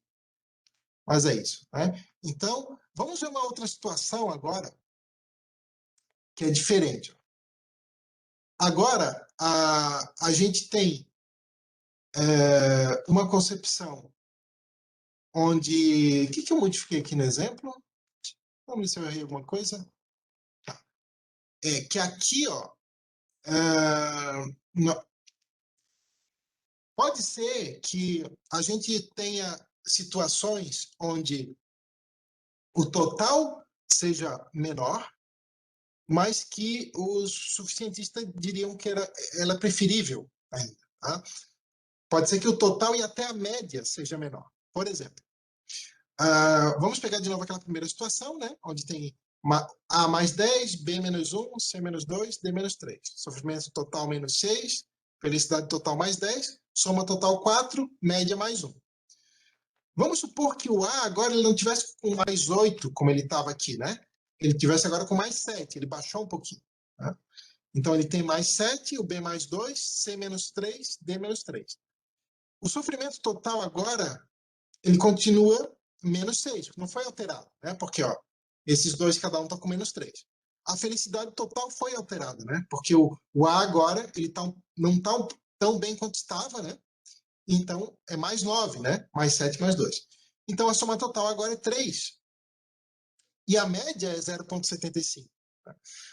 mas é isso. Né? Então, vamos ver uma outra situação agora, que é diferente. Agora, a gente tem uma concepção onde... O que eu modifiquei aqui no exemplo? Vamos ver se eu errei alguma coisa. Que aqui, ó, pode ser que a gente tenha situações onde o total seja menor, mas que os suficientistas diriam que ela é preferível ainda. Tá? Pode ser que o total e até a média seja menor. Por exemplo, vamos pegar de novo aquela primeira situação, né? Onde tem A mais 10, B menos 1, C menos 2, D menos 3. Sofrimento total menos 6, felicidade total mais 10, soma total 4, média mais 1. Vamos supor que o A agora ele não tivesse com mais 8, como ele estava aqui, né? Ele tivesse agora com mais 7, ele baixou um pouquinho. Né? Então ele tem mais 7, o B mais 2, C menos 3, D menos 3. O sofrimento total agora, ele continua menos 6, não foi alterado, né? Porque ó, esses dois, cada um está com menos 3. A felicidade total foi alterada, né? Porque o A agora ele não está tão bem quanto estava, né? Então, é mais 9, né? Mais 7, mais 2. Então, a soma total agora é 3. E a média é 0,75.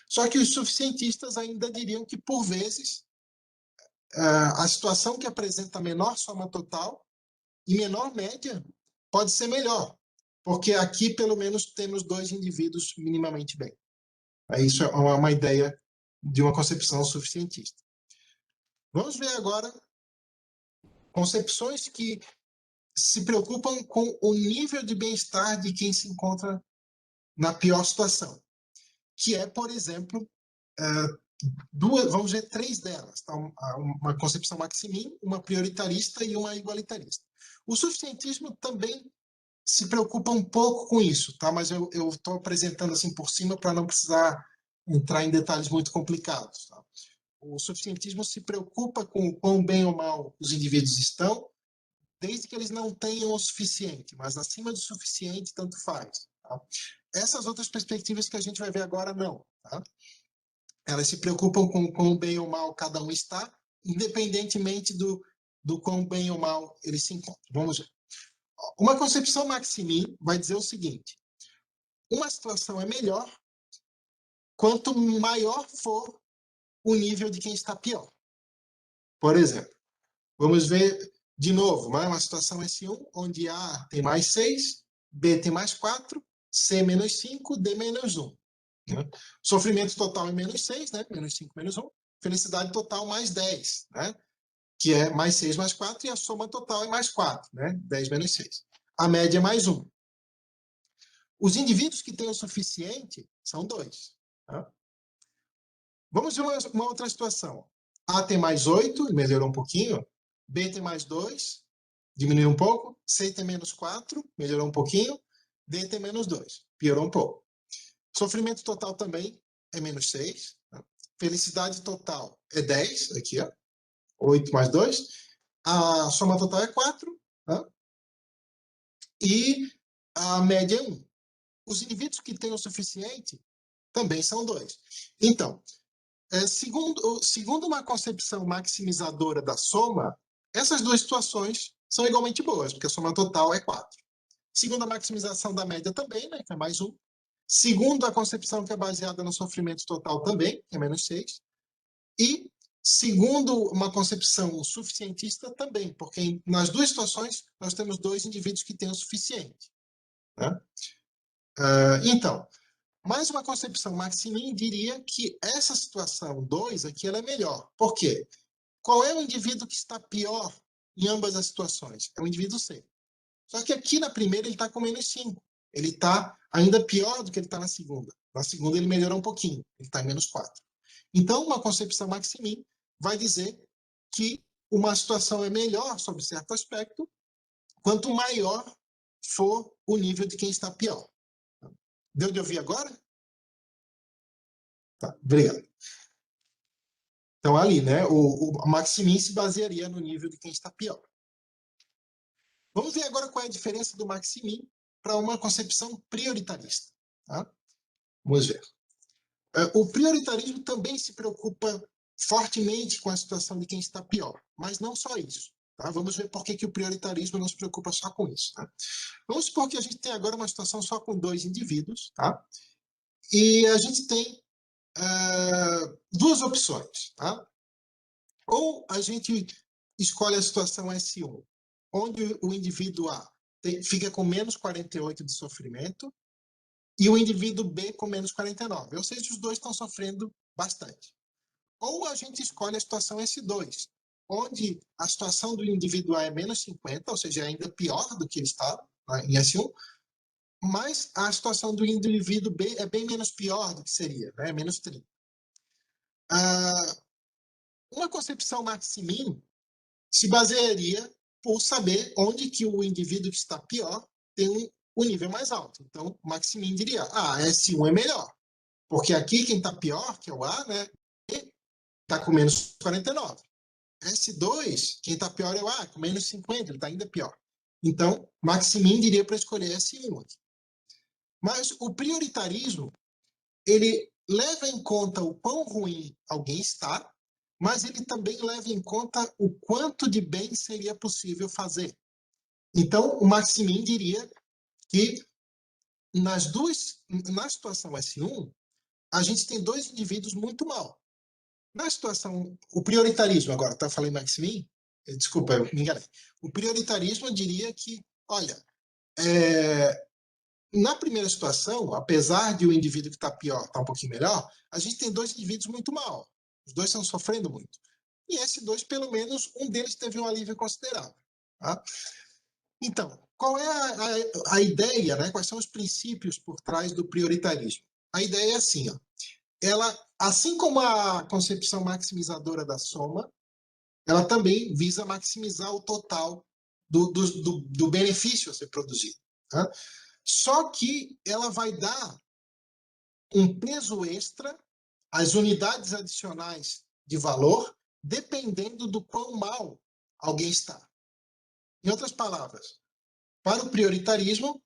Só que os suficientistas ainda diriam que, por vezes, a situação que apresenta menor soma total e menor média pode ser melhor. Porque aqui, pelo menos, temos dois indivíduos minimamente bem. Isso é uma ideia de uma concepção suficientista. Vamos ver agora concepções que se preocupam com o nível de bem-estar de quem se encontra na pior situação, que é, por exemplo, vamos ver 3 delas, tá? Uma concepção maximin, uma prioritarista e uma igualitarista. O suficientismo também se preocupa um pouco com isso, tá? Mas eu estou apresentando assim por cima para não precisar entrar em detalhes muito complicados. Tá? O suficientismo se preocupa com o quão bem ou mal os indivíduos estão, desde que eles não tenham o suficiente, mas acima do suficiente, tanto faz. Tá? Essas outras perspectivas que a gente vai ver agora, não. Tá? Elas se preocupam com o quão bem ou mal cada um está, independentemente do quão bem ou mal eles se encontram. Vamos ver. Uma concepção maximin vai dizer o seguinte: uma situação é melhor quanto maior for o nível de quem está pior. Por exemplo, vamos ver de novo, uma situação S1, onde A tem mais 6, B tem mais 4, C menos 5, D menos 1. Né? Sofrimento total é menos 6, né? Menos 5, menos 1. Felicidade total mais 10, né? Que é mais 6 mais 4, e a soma total é mais 4, né? 10 menos 6. A média é mais 1. Os indivíduos que têm o suficiente são 2. Tá? Vamos ver uma outra situação. A tem mais 8, melhorou um pouquinho. B tem mais 2, diminuiu um pouco. C tem menos 4, melhorou um pouquinho. D tem menos 2, piorou um pouco. Sofrimento total também é menos 6. Tá? Felicidade total é 10, aqui, ó. 8 mais 2. A soma total é 4. Tá? E a média é 1. Os indivíduos que têm o suficiente também são 2. Então, segundo uma concepção maximizadora da soma, essas duas situações são igualmente boas, porque a soma total é 4. Segundo a maximização da média também, né, que é mais 1. Segundo a concepção que é baseada no sofrimento total também, que é menos 6. E segundo uma concepção suficientista também, porque nas duas situações nós temos dois indivíduos que têm o suficiente. Né? Então, mais uma concepção maximin diria que essa situação 2 aqui ela é melhor. Por quê? Qual é o indivíduo que está pior em ambas as situações? É o indivíduo C. Só que aqui na primeira ele está com menos 5. Ele está ainda pior do que ele está na segunda. Na segunda ele melhorou um pouquinho. Ele está em menos 4. Então, uma concepção maximin vai dizer que uma situação é melhor sob certo aspecto, quanto maior for o nível de quem está pior. Deu de ouvir agora? Tá, obrigado. Então, ali, né, o maximin se basearia no nível de quem está pior. Vamos ver agora qual é a diferença do maximin para uma concepção prioritarista. Tá? Vamos ver. O prioritarismo também se preocupa fortemente com a situação de quem está pior, mas não só isso. Tá? Vamos ver por que o prioritarismo não se preocupa só com isso. Tá? Vamos supor que a gente tem agora uma situação só com 2 indivíduos, tá? E a gente tem duas opções. Tá? Ou a gente escolhe a situação S1, onde o indivíduo A fica com menos 48 de sofrimento, e o indivíduo B com menos 49. Ou seja, os dois estão sofrendo bastante. Ou a gente escolhe a situação S2, onde a situação do indivíduo A é menos 50, ou seja, é ainda pior do que ele estava em S1, mas a situação do indivíduo B é bem menos pior do que seria, né? Menos 30. Uma concepção maximin se basearia por saber onde que o indivíduo que está pior tem um nível mais alto. Então, o maximin diria, S1 é melhor, porque aqui quem está pior, que é o A, né, está com menos 49. S2, quem está pior é o A, com menos 50, ele está ainda pior. Então, maximin diria para escolher S1 aqui. Mas o prioritarismo, ele leva em conta o quão ruim alguém está, mas ele também leva em conta o quanto de bem seria possível fazer. Então, o maximin diria que na situação S1, a gente tem 2 indivíduos muito mal. Na situação, o prioritarismo, agora, tá falando maximin? Desculpa, eu me enganei. O prioritarismo diria que, olha, na primeira situação, apesar de o indivíduo que está pior estar um pouquinho melhor, a gente tem 2 indivíduos muito mal. Os 2 estão sofrendo muito. E esses 2, pelo menos, um deles teve um alívio considerável. Tá? Então, qual é a ideia, né? Quais são os princípios por trás do prioritarismo? A ideia é assim, ó. Ela, assim como a concepção maximizadora da soma, ela também visa maximizar o total do benefício a ser produzido. Tá? Só que ela vai dar um peso extra às unidades adicionais de valor, dependendo do quão mal alguém está. Em outras palavras, para o prioritarismo,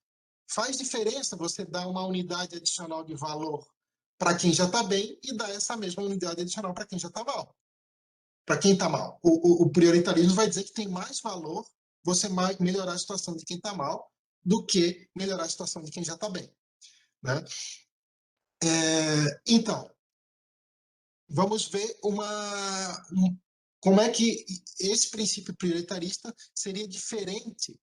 faz diferença você dar uma unidade adicional de valor para quem já está bem e dar essa mesma unidade adicional para quem já está mal. Para quem está mal. O prioritarismo vai dizer que tem mais valor você melhorar a situação de quem está mal do que melhorar a situação de quem já está bem. Né? Então, vamos ver como é que esse princípio prioritarista seria diferente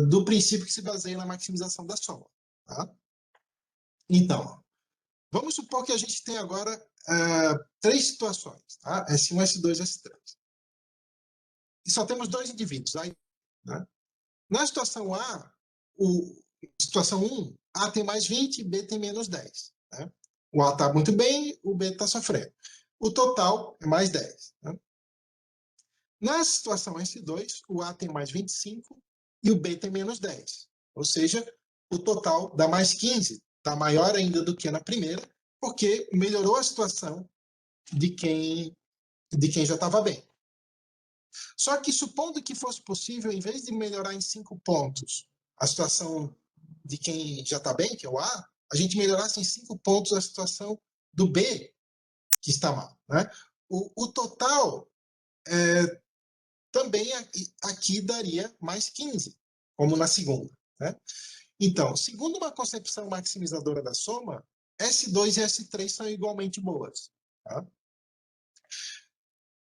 do princípio que se baseia na maximização da soma. Tá? Então, vamos supor que a gente tem agora 3 situações, tá? S1, S2, S3. E só temos 2 indivíduos. Aí, né? Na situação A, situação 1, A tem mais 20, B tem menos 10. Né? O A está muito bem, o B está sofrendo. O total é mais 10. Né? Na situação S2, o A tem mais 25 e o B tem menos 10. Ou seja, o total dá mais 15. Está maior ainda do que na primeira, porque melhorou a situação de quem já estava bem. Só que, supondo que fosse possível, em vez de melhorar em 5 pontos a situação de quem já está bem, que é o A gente melhorasse em 5 pontos a situação do B, que está mal. Né? O total também aqui daria mais 15, como na segunda. Né? Então, segundo uma concepção maximizadora da soma, S2 e S3 são igualmente boas. Tá?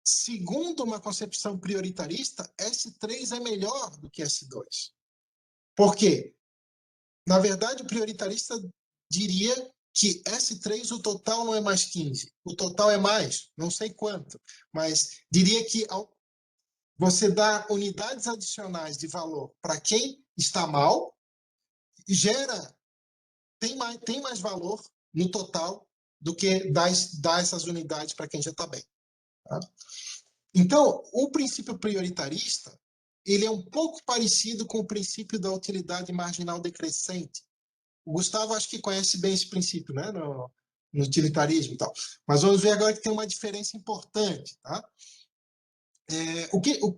Segundo uma concepção prioritarista, S3 é melhor do que S2. Por quê? Na verdade, o prioritarista diria que S3 o total não é mais 15, o total é mais, não sei quanto, mas diria que você dá unidades adicionais de valor para quem está mal, tem mais valor no total do que dar essas unidades para quem já está bem. Tá? Então, o princípio prioritarista, ele é um pouco parecido com o princípio da utilidade marginal decrescente. O Gustavo acho que conhece bem esse princípio, né? No utilitarismo e tal. Mas vamos ver agora que tem uma diferença importante, tá?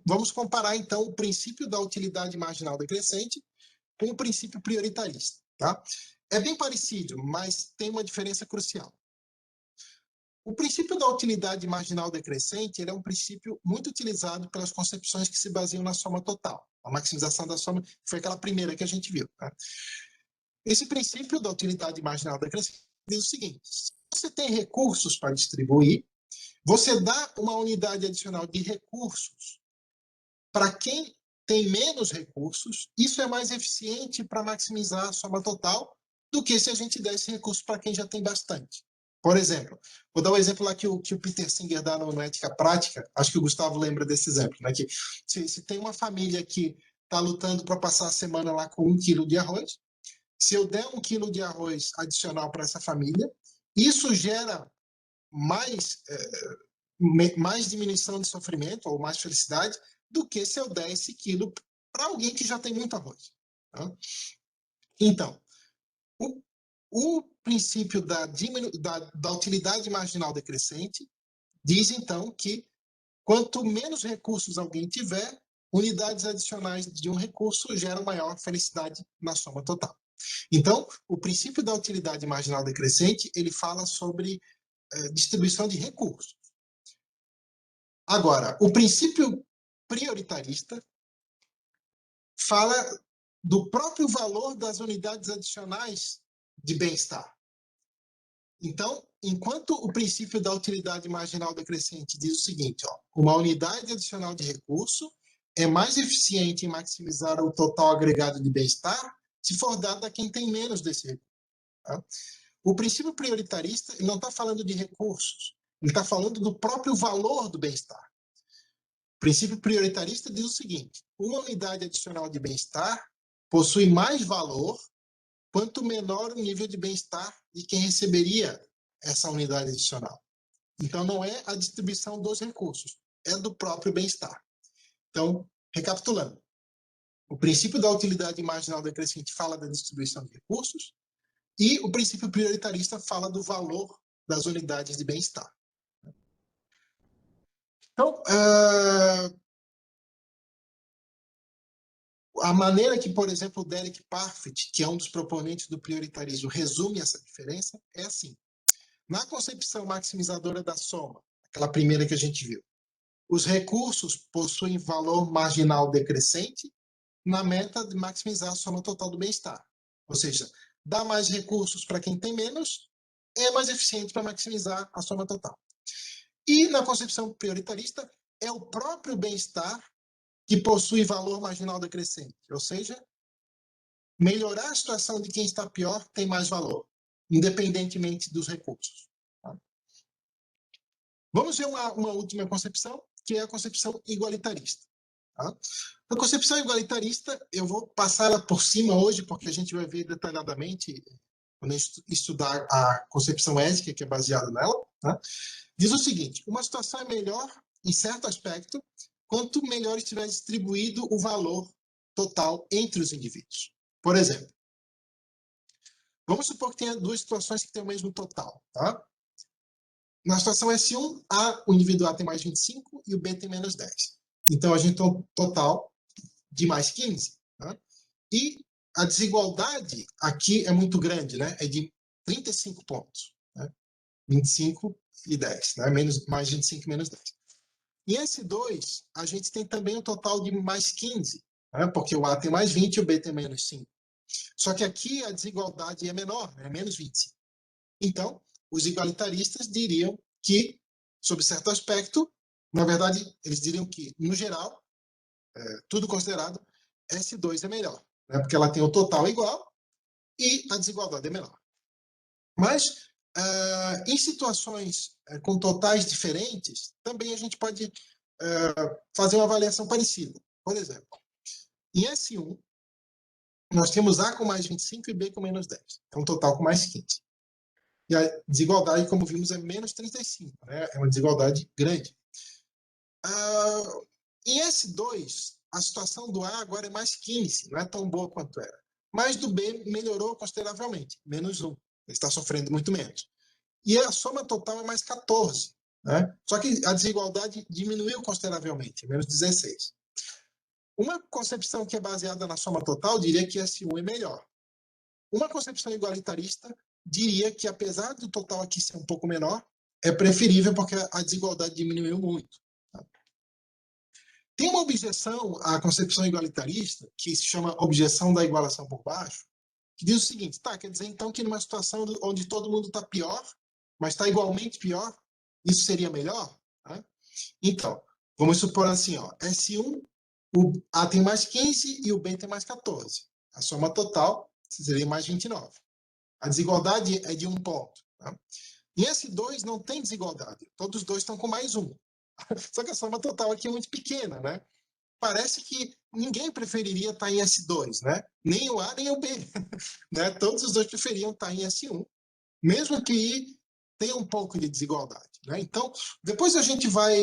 Vamos comparar, então, o princípio da utilidade marginal decrescente com o princípio prioritarista, tá? É bem parecido, mas tem uma diferença crucial. O princípio da utilidade marginal decrescente ele é um princípio muito utilizado pelas concepções que se baseiam na soma total. A maximização da soma foi aquela primeira que a gente viu, tá? Esse princípio da utilidade marginal decrescente diz o seguinte: se você tem recursos para distribuir, você dá uma unidade adicional de recursos para quem tem menos recursos. Isso é mais eficiente para maximizar a soma total do que se a gente der esse recurso para quem já tem bastante. Por exemplo, vou dar um exemplo lá que o Peter Singer dá no Ética Prática, acho que o Gustavo lembra desse exemplo, né? Que se tem uma família que está lutando para passar a semana lá com 1 quilo de arroz, se eu der 1 quilo de arroz adicional para essa família, isso gera mais diminuição de sofrimento ou mais felicidade do que se eu der esse quilo para alguém que já tem muito arroz. Tá? Então, o princípio da utilidade marginal decrescente diz, então, que quanto menos recursos alguém tiver, unidades adicionais de um recurso geram maior felicidade na soma total. Então, o princípio da utilidade marginal decrescente, ele fala sobre distribuição de recursos. Agora, o princípio prioritarista fala do próprio valor das unidades adicionais de bem-estar. Então, enquanto o princípio da utilidade marginal decrescente diz o seguinte, ó, uma unidade adicional de recurso é mais eficiente em maximizar o total agregado de bem-estar se for dada a quem tem menos desse recurso. Tá? O princípio prioritarista não está falando de recursos, ele está falando do próprio valor do bem-estar. O princípio prioritarista diz o seguinte: uma unidade adicional de bem-estar possui mais valor quanto menor o nível de bem-estar de quem receberia essa unidade adicional. Então, não é a distribuição dos recursos, é do próprio bem-estar. Então, recapitulando, o princípio da utilidade marginal decrescente fala da distribuição de recursos e o princípio prioritarista fala do valor das unidades de bem-estar. Então, a maneira que, por exemplo, o Derek Parfit, que é um dos proponentes do prioritarismo, resume essa diferença é assim. Na concepção maximizadora da soma, aquela primeira que a gente viu, os recursos possuem valor marginal decrescente na meta de maximizar a soma total do bem-estar. Ou seja, dar mais recursos para quem tem menos é mais eficiente para maximizar a soma total. E na concepção prioritarista, é o próprio bem-estar que possui valor marginal decrescente. Ou seja, melhorar a situação de quem está pior tem mais valor, independentemente dos recursos. Tá? Vamos ver uma última concepção, que é a concepção igualitarista. Tá? A concepção igualitarista, eu vou passar ela por cima hoje, porque a gente vai ver detalhadamente quando a gente estudar a concepção ética, que é baseada nela. Tá? Diz o seguinte: uma situação é melhor, em certo aspecto, quanto melhor estiver distribuído o valor total entre os indivíduos. Por exemplo, vamos supor que tenha duas situações que têm o mesmo total. Tá? Na situação S1, o indivíduo A tem mais 25 e o B tem menos 10. Então, a gente tem um total de mais 15. Tá? E a desigualdade aqui é muito grande, né? É de 35 pontos. Né? 25 e 10. Né? Mais 25 e menos 10. Em S2, a gente tem também um total de mais 15, né? Porque o A tem mais 20 e o B tem menos 5. Só que aqui a desigualdade é menor, é menos 25. Então, os igualitaristas diriam que, sob certo aspecto, na verdade, eles diriam que, no geral, tudo considerado, S2 é melhor, né? Porque ela tem o total igual e a desigualdade é menor. Mas, em situações com totais diferentes, também a gente pode fazer uma avaliação parecida. Por exemplo, em S1, nós temos A com mais 25 e B com menos 10. É um total com mais 15. E a desigualdade, como vimos, é menos 35. Né? É uma desigualdade grande. Em S2, a situação do A agora é mais 15, não é tão boa quanto era. Mas do B melhorou consideravelmente, menos 1. Ele está sofrendo muito menos. E a soma total é mais 14. Né? Só que a desigualdade diminuiu consideravelmente, menos 16. Uma concepção que é baseada na soma total diria que S1 é melhor. Uma concepção igualitarista diria que, apesar do total aqui ser um pouco menor, é preferível porque a desigualdade diminuiu muito. Tem uma objeção à concepção igualitarista, que se chama objeção da igualação por baixo, que diz o seguinte: tá, quer dizer então que numa situação onde todo mundo está pior, mas está igualmente pior, isso seria melhor? Né? Então, vamos supor assim, ó, S1, o A tem mais 15 e o B tem mais 14. A soma total seria mais 29. A desigualdade é de 1 ponto. Tá? Em S2 não tem desigualdade, todos os dois estão com mais 1. Só que a soma total aqui é muito pequena, né? Parece que ninguém preferiria estar em S2, né? Nem o A, nem o B. Né? Todos os dois preferiam estar em S1, mesmo que tenha um pouco de desigualdade. Né? Então, depois a gente vai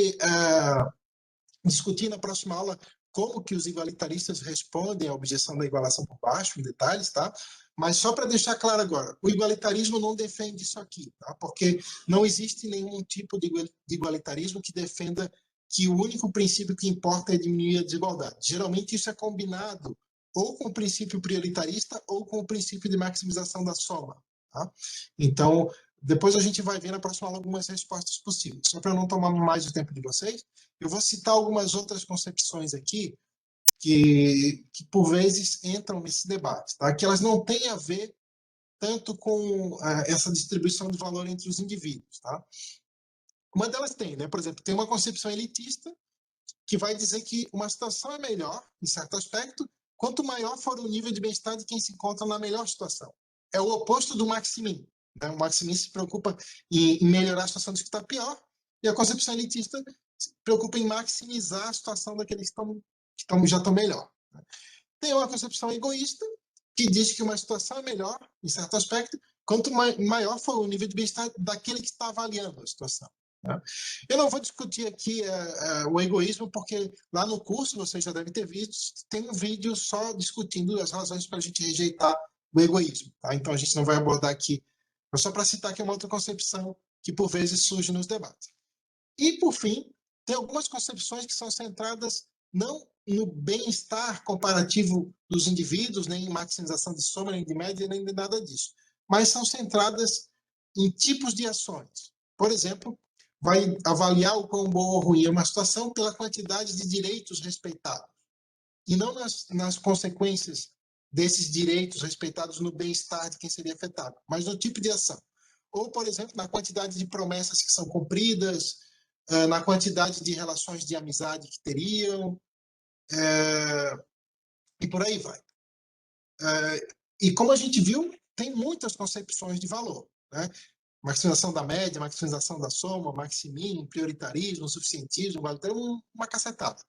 discutir na próxima aula como que os igualitaristas respondem à objeção da igualação por baixo, em detalhes, tá? Mas só para deixar claro agora, o igualitarismo não defende isso aqui, tá? Porque não existe nenhum tipo de igualitarismo que defenda que o único princípio que importa é diminuir a desigualdade. Geralmente isso é combinado ou com o princípio prioritarista ou com o princípio de maximização da soma, tá? Então, depois a gente vai ver na próxima aula algumas respostas possíveis. Só para eu não tomar mais o tempo de vocês, eu vou citar algumas outras concepções aqui que por vezes entram nesse debate, tá? Que elas não têm a ver tanto com essa distribuição de valor entre os indivíduos, tá? Uma delas tem, né? Por exemplo, tem uma concepção elitista que vai dizer que uma situação é melhor, em certo aspecto, quanto maior for o nível de bem-estar de quem se encontra na melhor situação. É o oposto do Maximin. Né? O Maximin se preocupa em melhorar a situação dos que está pior, e a concepção elitista se preocupa em maximizar a situação daqueles que já estão melhor. Né? Tem uma concepção egoísta, que diz que uma situação é melhor, em certo aspecto, quanto maior for o nível de bem-estar daquele que está avaliando a situação. Né? Eu não vou discutir aqui o egoísmo, porque lá no curso, vocês já devem ter visto, tem um vídeo só discutindo as razões para a gente rejeitar o egoísmo. Tá? Então, a gente não vai abordar aqui, só para citar que é uma outra concepção que, por vezes, surge nos debates. E, por fim, tem algumas concepções que são centradas não no bem-estar comparativo dos indivíduos, nem em maximização de soma, nem de média, nem de nada disso, mas são centradas em tipos de ações. Por exemplo, vai avaliar o quão boa ou ruim é uma situação pela quantidade de direitos respeitados, e não nas consequências desses direitos respeitados no bem-estar de quem seria afetado, mas no tipo de ação. Ou, por exemplo, na quantidade de promessas que são cumpridas, na quantidade de relações de amizade que teriam, e por aí vai. E como a gente viu, tem muitas concepções de valor. Né? Maximização da média, maximização da soma, maximin, prioritarismo, suficientismo, uma cacetada.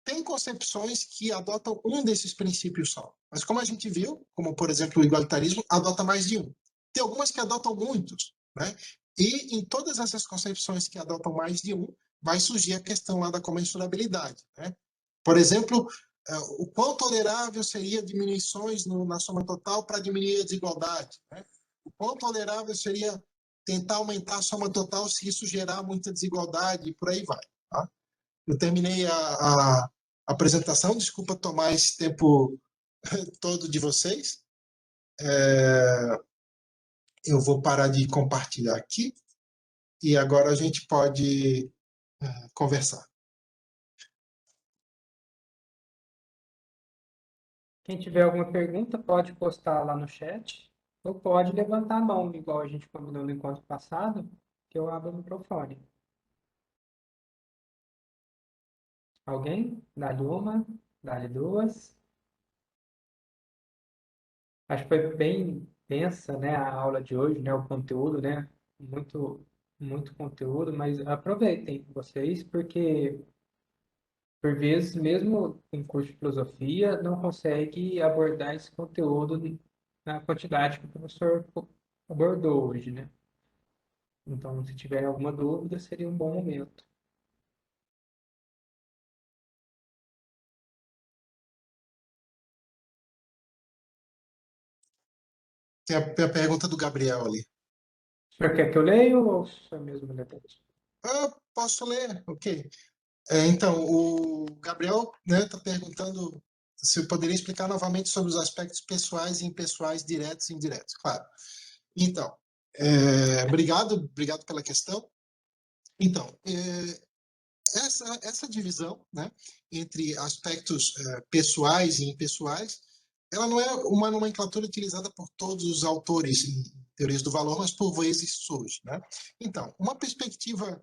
Tem concepções que adotam um desses princípios só. Mas como a gente viu, como por exemplo o igualitarismo, adota mais de um. Tem algumas que adotam muitos. Né? E em todas essas concepções que adotam mais de um, vai surgir a questão lá da comensurabilidade. Né? Por exemplo, o quão tolerável seria diminuições na soma total para diminuir a desigualdade? Né? O quão tolerável seria tentar aumentar a soma total se isso gerar muita desigualdade e por aí vai. Tá? Eu terminei a apresentação, desculpa tomar esse tempo todo de vocês. Eu vou parar de compartilhar aqui e agora a gente pode conversar. Quem tiver alguma pergunta, pode postar lá no chat, ou pode levantar a mão, igual a gente combinou no encontro passado, que eu abro o microfone. Alguém? Dá-lhe uma, dá-lhe duas. Acho que foi bem densa, né, a aula de hoje, né, o conteúdo, né, muito, muito conteúdo, mas aproveitem vocês, porque por vezes, mesmo em curso de filosofia, não consegue abordar esse conteúdo na quantidade que o professor abordou hoje, né? Então, se tiver alguma dúvida, seria um bom momento. tem a pergunta do Gabriel ali. O senhor quer que eu leia ou o senhor mesmo lê? Posso ler? Ok. Então, o Gabriel, né, está perguntando se eu poderia explicar novamente sobre os aspectos pessoais e impessoais, diretos e indiretos. Claro. Então, obrigado pela questão. Então, essa divisão, né, entre aspectos pessoais e impessoais, ela não é uma nomenclatura utilizada por todos os autores em teorias do valor, mas por vezes surge, né? Então, uma perspectiva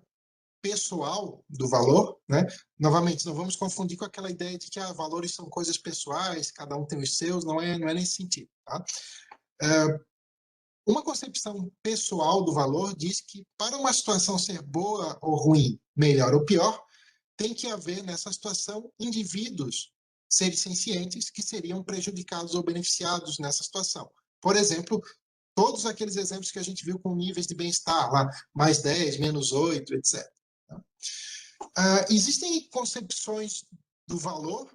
pessoal do valor, né? Novamente, não vamos confundir com aquela ideia de que valores são coisas pessoais, cada um tem os seus, não é nesse sentido, tá? Uma concepção pessoal do valor diz que para uma situação ser boa ou ruim, melhor ou pior, tem que haver nessa situação indivíduos seres sencientes que seriam prejudicados ou beneficiados nessa situação. Por exemplo, todos aqueles exemplos que a gente viu com níveis de bem-estar, lá, mais 10, menos 8, etc. Existem concepções do valor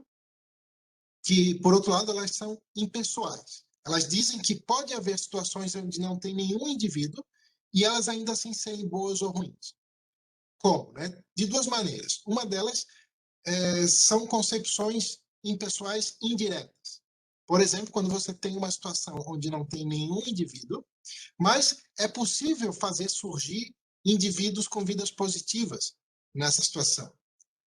que, por outro lado, elas são impessoais. Elas dizem que pode haver situações onde não tem nenhum indivíduo e elas ainda assim serem boas ou ruins. Como? Né? De duas maneiras. Uma delas são concepções impessoais indiretas. Por exemplo, quando você tem uma situação onde não tem nenhum indivíduo, mas é possível fazer surgir indivíduos com vidas positivas nessa situação.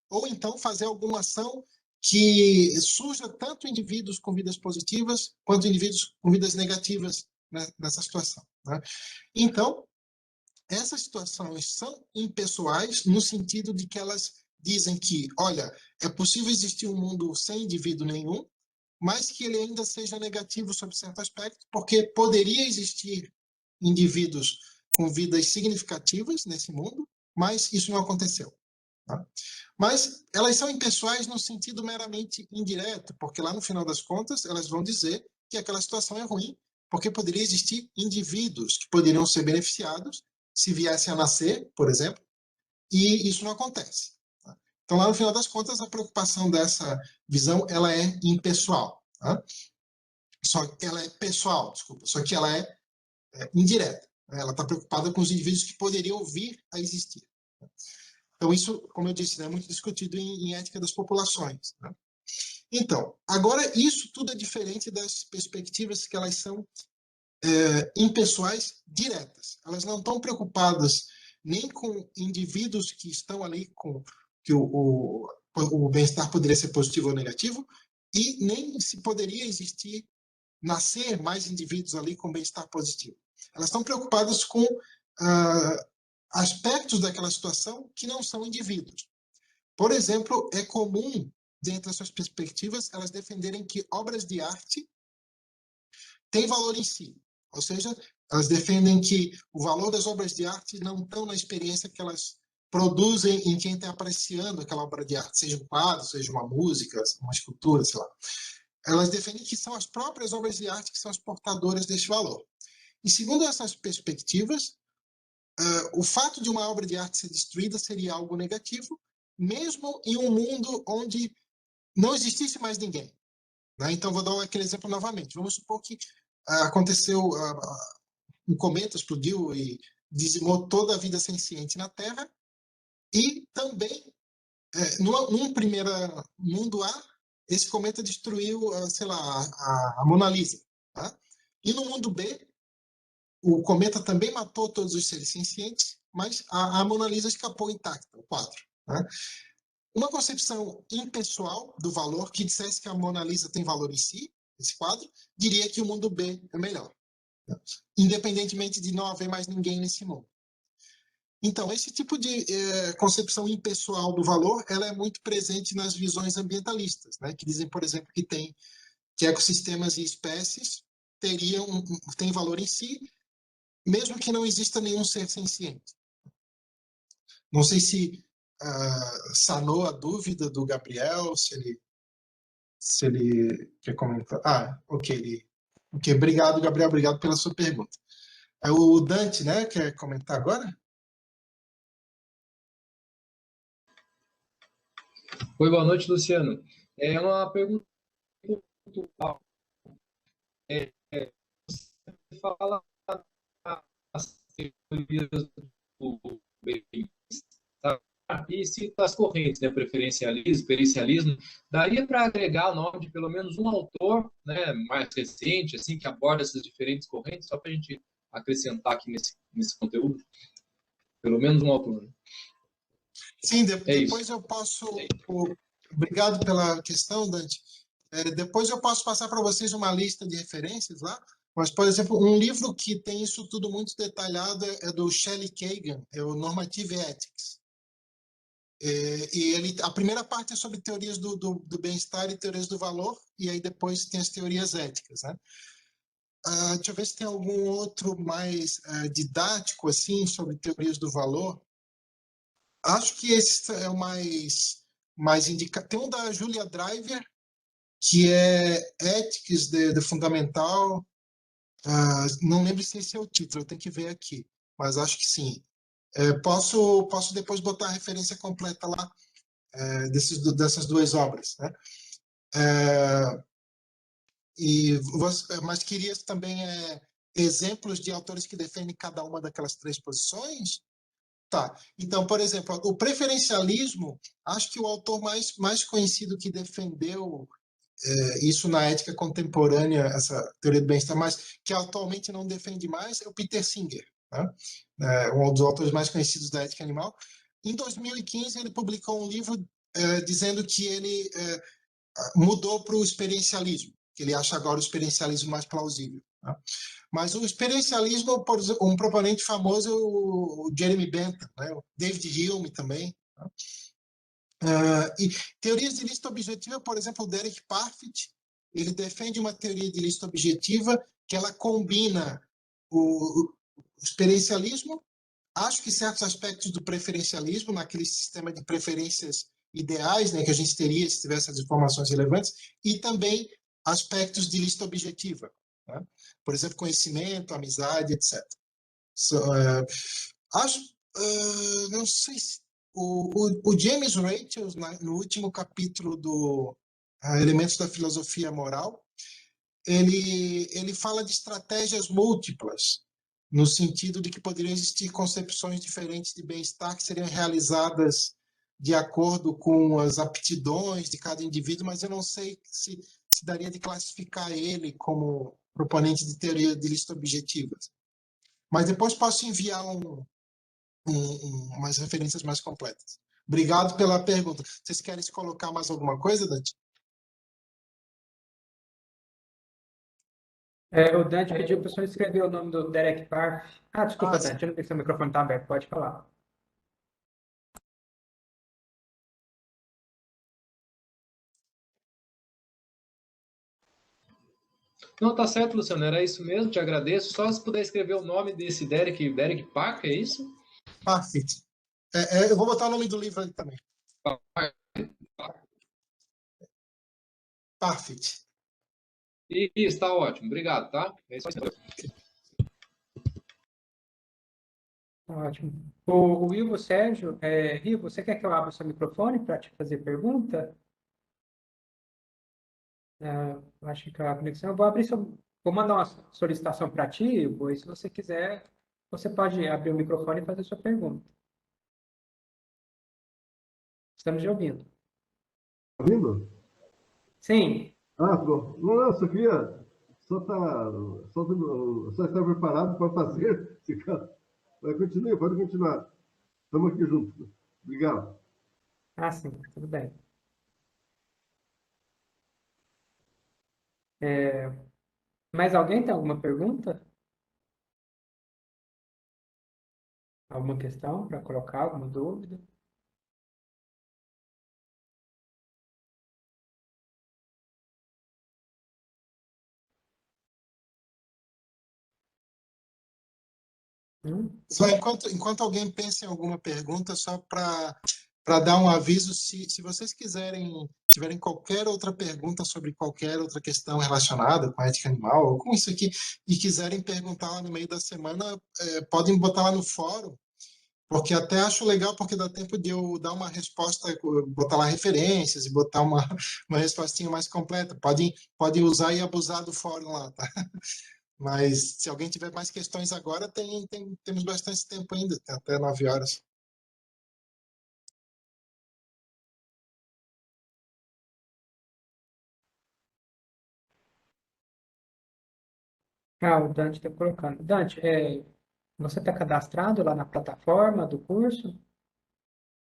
Ou então fazer alguma ação que surja tanto indivíduos com vidas positivas quanto indivíduos com vidas negativas, né, nessa situação. Né? Então, essas situações são impessoais no sentido de que elas dizem que, olha, é possível existir um mundo sem indivíduo nenhum, mas que ele ainda seja negativo sob certo aspecto, porque poderia existir indivíduos com vidas significativas nesse mundo, mas isso não aconteceu. Tá? Mas elas são impessoais no sentido meramente indireto, porque lá no final das contas elas vão dizer que aquela situação é ruim, porque poderia existir indivíduos que poderiam ser beneficiados se viessem a nascer, por exemplo, e isso não acontece. Tá? Então, lá no final das contas, a preocupação dessa visão ela é impessoal. Tá? Só que ela é pessoal, desculpa, só que ela é indireta. Ela está preocupada com os indivíduos que poderiam vir a existir. Então, isso, como eu disse, é muito discutido em ética das populações. Né? Então, agora, isso tudo é diferente das perspectivas que elas são impessoais diretas. Elas não estão preocupadas nem com indivíduos que estão ali com que o bem-estar poderia ser positivo ou negativo, e nem se poderia existir, nascer mais indivíduos ali com bem-estar positivo. Elas estão preocupadas com aspectos daquela situação que não são indivíduos. Por exemplo, é comum, dentro das suas perspectivas, elas defenderem que obras de arte têm valor em si. Ou seja, elas defendem que o valor das obras de arte não estão na experiência que elas produzem em quem está apreciando aquela obra de arte, seja um quadro, seja uma música, uma escultura, sei lá. Elas defendem que são as próprias obras de arte que são as portadoras deste valor. E segundo essas perspectivas, o fato de uma obra de arte ser destruída seria algo negativo, mesmo em um mundo onde não existisse mais ninguém. Né? Então, vou dar aquele exemplo novamente. Vamos supor que aconteceu, um cometa explodiu e dizimou toda a vida senciente na Terra, e também, num primeiro mundo A, esse cometa destruiu, sei lá, a Mona Lisa. Tá? E no mundo B, o cometa também matou todos os seres sencientes, mas a Mona Lisa escapou intacta, o quadro. Né? Uma concepção impessoal do valor que dissesse que a Mona Lisa tem valor em si, esse quadro, diria que o mundo B é melhor, né? Independentemente de não haver mais ninguém nesse mundo. Então, esse tipo de concepção impessoal do valor, ela é muito presente nas visões ambientalistas, né? Que dizem, por exemplo, que ecossistemas e espécies têm valor em si, mesmo que não exista nenhum ser senciente. Não sei se sanou a dúvida do Gabriel, se ele quer comentar. Ok. Ok, obrigado, Gabriel, obrigado pela sua pergunta. O Dante, né, quer comentar agora? Oi, boa noite, Luciano. É uma pergunta pontual. Você fala das teorias do bem-estar e cita as correntes, né, preferencialismo, experiencialismo. Daria para agregar o nome de pelo menos um autor, né, mais recente, assim, que aborda essas diferentes correntes, só para a gente acrescentar aqui nesse conteúdo? Pelo menos um autor. Né? Sim, Depois eu posso... Obrigado pela questão, Dante. Depois eu posso passar para vocês uma lista de referências lá, mas, por exemplo, um livro que tem isso tudo muito detalhado é do Shelley Kagan, é o Normative Ethics. E a primeira parte é sobre teorias do bem-estar e teorias do valor, e aí depois tem as teorias éticas, né? Deixa eu ver se tem algum outro mais didático, assim, sobre teorias do valor. Acho que esse é o mais indicado. Tem um da Julia Driver, que é Ethics de Fundamental. Não lembro se esse é o título, eu tenho que ver aqui, mas acho que sim. Posso depois botar a referência completa lá dessas duas obras, né? Mas queria também exemplos de autores que defendem cada uma daquelas três posições? Tá. Então, por exemplo, o preferencialismo, acho que o autor mais conhecido que defendeu isso na ética contemporânea, essa teoria do bem-estar, mas que atualmente não defende mais, é o Peter Singer, né? Um dos autores mais conhecidos da ética animal. Em 2015, ele publicou um livro dizendo que ele mudou para o experiencialismo, que ele acha agora o experiencialismo mais plausível. Né? Mas o experiencialismo, por exemplo, um proponente famoso é o Jeremy Bentham, né? O David Hume também. Né? E teorias de lista objetiva, por exemplo, o Derek Parfit, ele defende uma teoria de lista objetiva que ela combina o experiencialismo, acho que certos aspectos do preferencialismo, naquele sistema de preferências ideais, né, que a gente teria se tivesse as informações relevantes, e também aspectos de lista objetiva. Né? Por exemplo, conhecimento, amizade, etc. Não sei se o James Rachel, no último capítulo do Elementos da Filosofia Moral, ele fala de estratégias múltiplas, no sentido de que poderiam existir concepções diferentes de bem-estar que seriam realizadas de acordo com as aptidões de cada indivíduo, mas eu não sei se daria de classificar ele como proponente de teoria de lista objetiva. Mas depois posso enviar umas referências mais completas. Obrigado pela pergunta. Vocês querem se colocar mais alguma coisa, Dante? O Dante pediu para o senhor escrever o nome do Derek Parf. Desculpa, Sim. Dante, eu não vi se o microfone está aberto, pode falar. Não, tá certo, Luciano, era isso mesmo, te agradeço. Só se puder escrever o nome desse Derek Parker, é isso? Parfit. Eu vou botar o nome do livro ali também. Parfit. Isso, está ótimo, obrigado, tá? É isso aí. Ótimo. O Ivo Sérgio, Ivo, você quer que eu abra o seu microfone para te fazer pergunta? Acho que a conexão. Vou mandar uma solicitação para ti, Ivo, e se você quiser, você pode abrir o microfone e fazer a sua pergunta. Estamos te ouvindo. Ouvindo? Sim. Bom. Não, só queria. Só está preparado para fazer. Mas continue, pode continuar. Estamos aqui juntos. Obrigado. Sim, tudo bem. Mais alguém tem alguma pergunta? Alguma questão para colocar? Alguma dúvida? Só enquanto alguém pensa em alguma pergunta, só para dar um aviso, se vocês tiverem qualquer outra pergunta sobre qualquer outra questão relacionada com a ética animal ou com isso aqui, e quiserem perguntar lá no meio da semana, podem botar lá no fórum, porque até acho legal, porque dá tempo de eu dar uma resposta, botar lá referências e botar uma respostinha mais completa. Podem usar e abusar do fórum lá, tá? Mas se alguém tiver mais questões agora, temos bastante tempo ainda, tem até 9 horas. Ah, o Dante está colocando. Dante, você está cadastrado lá na plataforma do curso?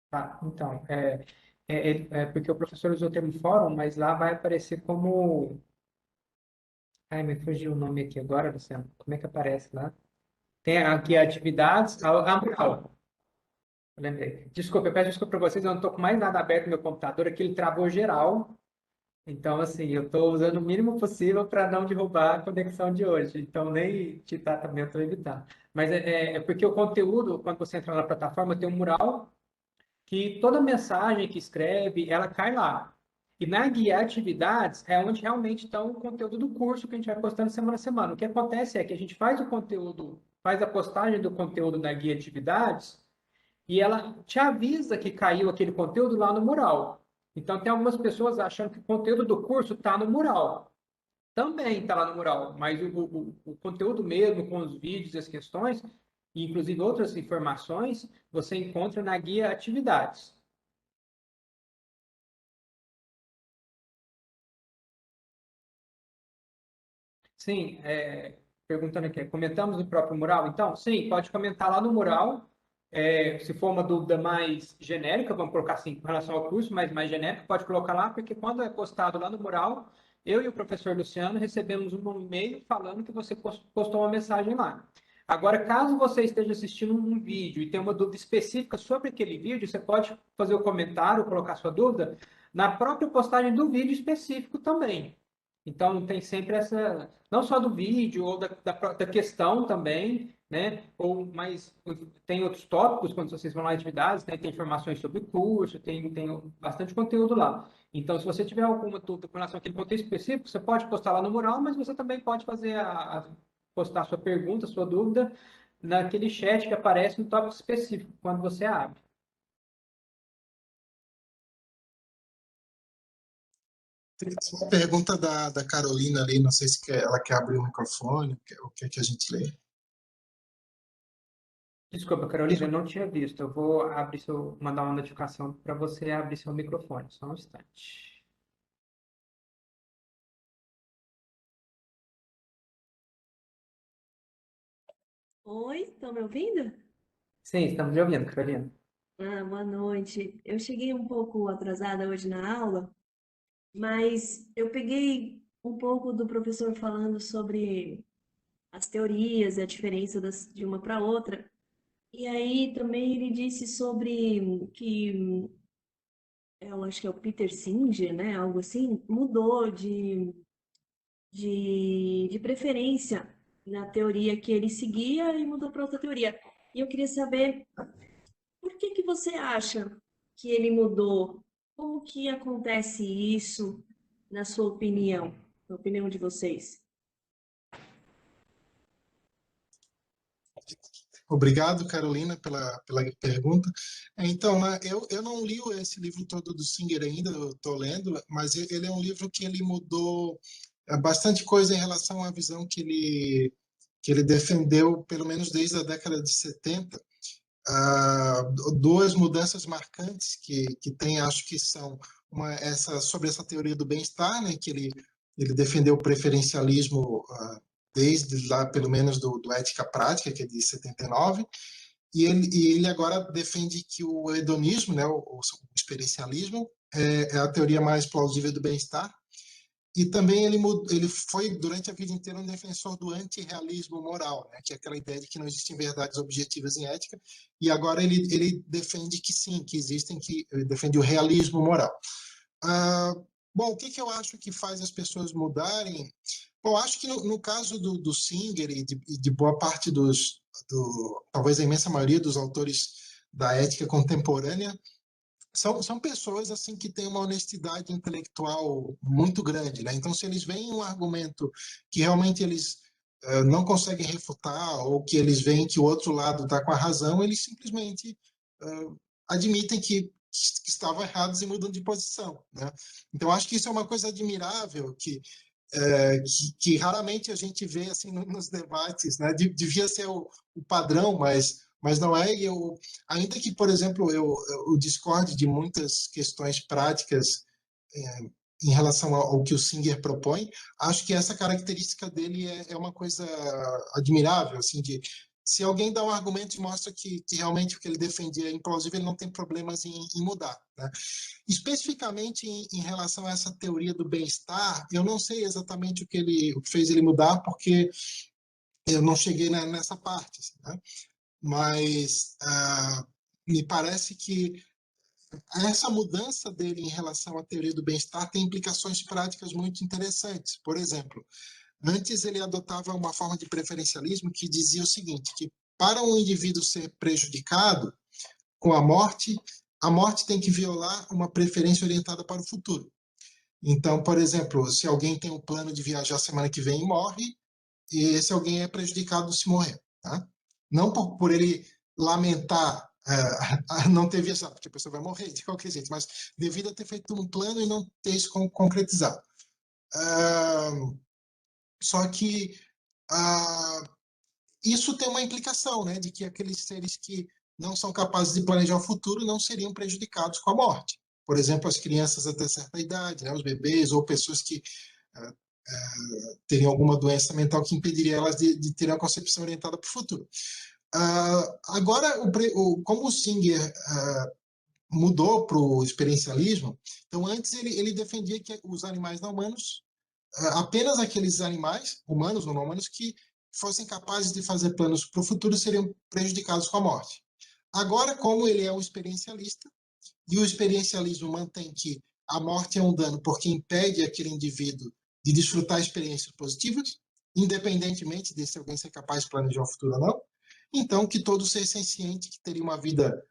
Tá, então, porque o professor usou o termo fórum, mas lá vai aparecer como... Ai, me fugiu o nome aqui agora, Luciano. Como é que aparece lá? Tem aqui atividades... mural. Eu lembrei. Desculpa, eu peço desculpa para vocês, eu não estou com mais nada aberto no meu computador, aqui ele travou geral. Então, assim, eu estou usando o mínimo possível para não derrubar a conexão de hoje. Então, nem digitar também eu estou evitando. Mas é porque o conteúdo, quando você entra na plataforma, tem um mural que toda mensagem que escreve, ela cai lá. E na guia atividades é onde realmente está o conteúdo do curso que a gente vai postando semana a semana. O que acontece é que a gente faz o conteúdo, faz a postagem do conteúdo na guia atividades e ela te avisa que caiu aquele conteúdo lá no mural. Então, tem algumas pessoas achando que o conteúdo do curso está no mural. Também está lá no mural, mas o conteúdo mesmo, com os vídeos e as questões, e inclusive outras informações, você encontra na guia atividades. Sim, perguntando aqui, comentamos no próprio mural? Então, sim, pode comentar lá no mural. Se for uma dúvida mais genérica, vamos colocar assim, com relação ao curso, mas mais genérica, pode colocar lá, porque quando é postado lá no mural, eu e o professor Luciano recebemos um e-mail falando que você postou uma mensagem lá. Agora, caso você esteja assistindo um vídeo e tenha uma dúvida específica sobre aquele vídeo, você pode fazer o comentário, colocar sua dúvida na própria postagem do vídeo específico também. Então, tem sempre essa, não só do vídeo, ou da questão também, né? Mas tem outros tópicos, quando vocês vão lá em atividades, né? Tem informações sobre o curso, tem bastante conteúdo lá. Então, se você tiver alguma dúvida com relação àquele conteúdo específico, você pode postar lá no mural, mas você também pode fazer postar sua pergunta, sua dúvida, naquele chat que aparece no tópico específico, quando você abre. Tem uma pergunta da Carolina ali, não sei se ela quer abrir o microfone, o que é que a gente lê. Desculpa, Carolina, eu não tinha visto. Eu vou mandar uma notificação para você abrir seu microfone. Só um instante. Oi, estão me ouvindo? Sim, estamos te ouvindo, Carolina. Boa noite. Eu cheguei um pouco atrasada hoje na aula, mas eu peguei um pouco do professor falando sobre as teorias e a diferença de uma para outra. E aí também ele disse sobre que, eu acho que é o Peter Singer, né? Algo assim, mudou de preferência na teoria que ele seguia e mudou para outra teoria. E eu queria saber. Por que que você acha que ele mudou? Como que acontece isso, na sua opinião, na opinião de vocês? Obrigado, Carolina, pela pergunta. Então, né, eu não li esse livro todo do Singer ainda, eu estou lendo, mas ele é um livro que ele mudou bastante coisa em relação à visão que ele defendeu, pelo menos desde a década de 70. Duas mudanças marcantes que tem, acho que são sobre essa teoria do bem-estar, né, que ele defendeu o preferencialismo desde lá, pelo menos, do Ética Prática, que é de 79, e ele agora defende que o hedonismo, né, o experiencialismo, é a teoria mais plausível do bem-estar. E também ele foi, durante a vida inteira, um defensor do antirrealismo moral, né, que é aquela ideia de que não existem verdades objetivas em ética, e agora ele defende que sim, que existem, ele defende o realismo moral. Bom, o que eu acho que faz as pessoas mudarem? Bom, acho que no caso do Singer e de boa parte talvez a imensa maioria dos autores da ética contemporânea, são pessoas assim que têm uma honestidade intelectual muito grande, né? Então, se eles veem um argumento que realmente eles não conseguem refutar, ou que eles veem que o outro lado está com a razão, eles simplesmente admitem que estavam errados e mudam de posição, né? Então, acho que isso é uma coisa admirável, que que raramente a gente vê assim nos debates, né? Devia ser o padrão, mas não é. E ainda que, por exemplo, eu discorde de muitas questões práticas em relação ao que o Singer propõe, acho que essa característica dele é uma coisa admirável, assim, de se alguém dá um argumento e mostra que realmente o que ele defendia é implausível, ele não tem problemas em mudar, né? Especificamente em relação a essa teoria do bem-estar, eu não sei exatamente o que fez ele mudar, porque eu não cheguei nessa parte, assim, né? Mas me parece que essa mudança dele em relação à teoria do bem-estar tem implicações práticas muito interessantes. Por exemplo, antes ele adotava uma forma de preferencialismo que dizia o seguinte, que para um indivíduo ser prejudicado com a morte tem que violar uma preferência orientada para o futuro. Então, por exemplo, se alguém tem um plano de viajar semana que vem e morre, e esse alguém é prejudicado se morrer, tá? Não por ele lamentar não ter viajado, porque a pessoa vai morrer de qualquer jeito, mas devido a ter feito um plano e não ter isso concretizado. Só que isso tem uma implicação, né, de que aqueles seres que não são capazes de planejar o futuro não seriam prejudicados com a morte. Por exemplo, as crianças até certa idade, né, os bebês ou pessoas que teriam alguma doença mental que impediria elas de ter a concepção orientada para o futuro. Agora, como o Singer mudou para o experiencialismo, então antes ele defendia que os animais não humanos, apenas aqueles animais, humanos ou não humanos, que fossem capazes de fazer planos para o futuro seriam prejudicados com a morte. Agora, como ele é um experiencialista, e o experiencialismo mantém que a morte é um dano porque impede aquele indivíduo de desfrutar experiências positivas, independentemente de se alguém ser capaz de planejar o futuro ou não, então que todo ser senciente que teria uma vida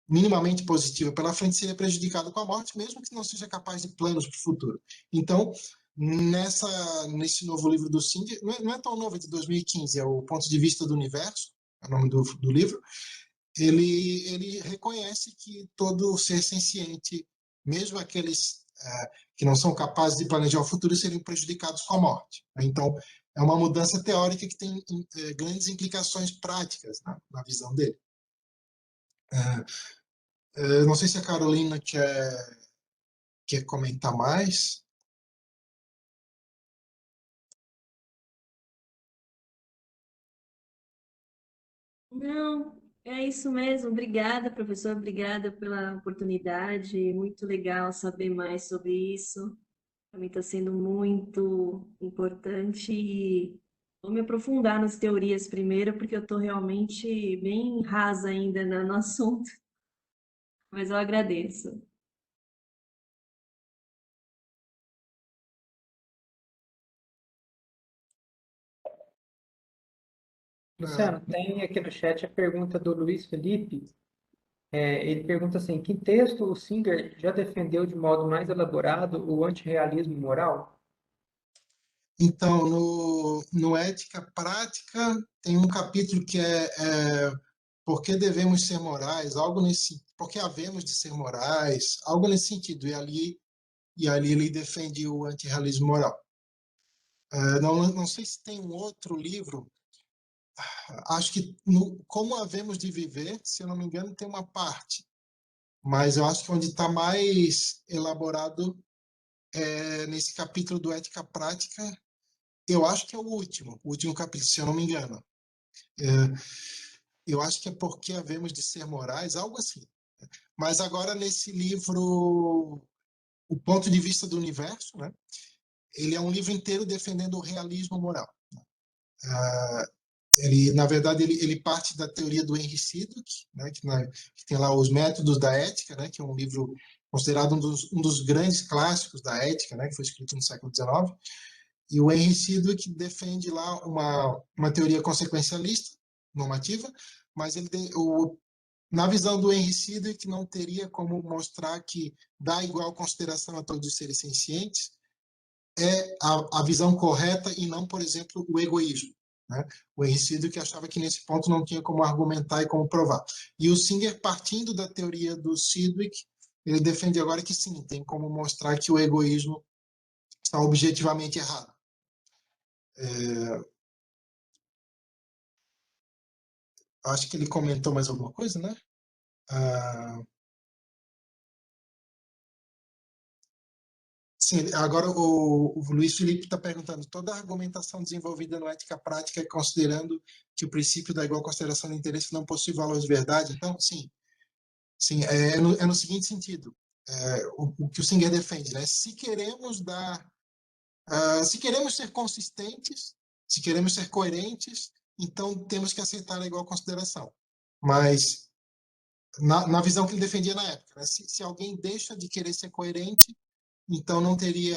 minimamente positiva pela frente seria prejudicado com a morte, mesmo que não seja capaz de planos para o futuro. Então, nesse novo livro do Singer, não é tão novo, é de 2015, é o Ponto de Vista do Universo, é o nome do livro. Ele reconhece que todo ser senciente, mesmo aqueles que não são capazes de planejar o futuro, seriam prejudicados com a morte. Então, é uma mudança teórica que tem grandes implicações práticas na visão dele. Não sei se a Carolina quer comentar mais. Não, é isso mesmo. Obrigada, professor. Obrigada pela oportunidade. Muito legal saber mais sobre isso. Para mim está sendo muito importante e vou me aprofundar nas teorias primeiro, porque eu estou realmente bem rasa ainda no assunto, mas eu agradeço. Luciano, tem aqui no chat a pergunta do Luiz Felipe. Ele pergunta assim: que texto o Singer já defendeu de modo mais elaborado o antirrealismo moral? Então, no Ética Prática, tem um capítulo que é Por que devemos ser morais? Algo nesse, por que havemos de ser morais? Algo nesse sentido. E ali ele defende o antirrealismo moral. Não sei se tem um outro livro. Acho que Como Havemos de Viver, se eu não me engano, tem uma parte. Mas eu acho que onde está mais elaborado é nesse capítulo do Ética Prática. Eu acho que é o último capítulo, se eu não me engano. Eu acho que é Porque Havemos de Ser Morais, algo assim. Mas agora, nesse livro, O Ponto de Vista do Universo, né? Ele é um livro inteiro defendendo o realismo moral. Na verdade, ele parte da teoria do Henry Sidgwick, né? Que tem lá os Métodos da Ética, né? Que é um livro considerado um dos grandes clássicos da ética, né? Que foi escrito no século XIX. E o Henry Sidgwick defende lá uma teoria consequencialista, normativa, mas na visão do Henry Sidgwick não teria como mostrar que dar igual consideração a todos os seres sencientes é a visão correta e não, por exemplo, o egoísmo. Né? O Henry Sidgwick achava que nesse ponto não tinha como argumentar e como provar. E o Singer, partindo da teoria do Sidgwick, ele defende agora que sim, tem como mostrar que o egoísmo está objetivamente errado. Acho que ele comentou mais alguma coisa, né? Sim, agora o Luiz Felipe está perguntando: toda a argumentação desenvolvida no Ética Prática é considerando que o princípio da igual consideração do interesse não possui valor de verdade? Então, sim, é no seguinte sentido, o que o Singer defende, né? Se queremos ser consistentes, se queremos ser coerentes, então temos que aceitar a igual consideração. Mas na visão que ele defendia na época, né? Se alguém deixa de querer ser coerente, então não teria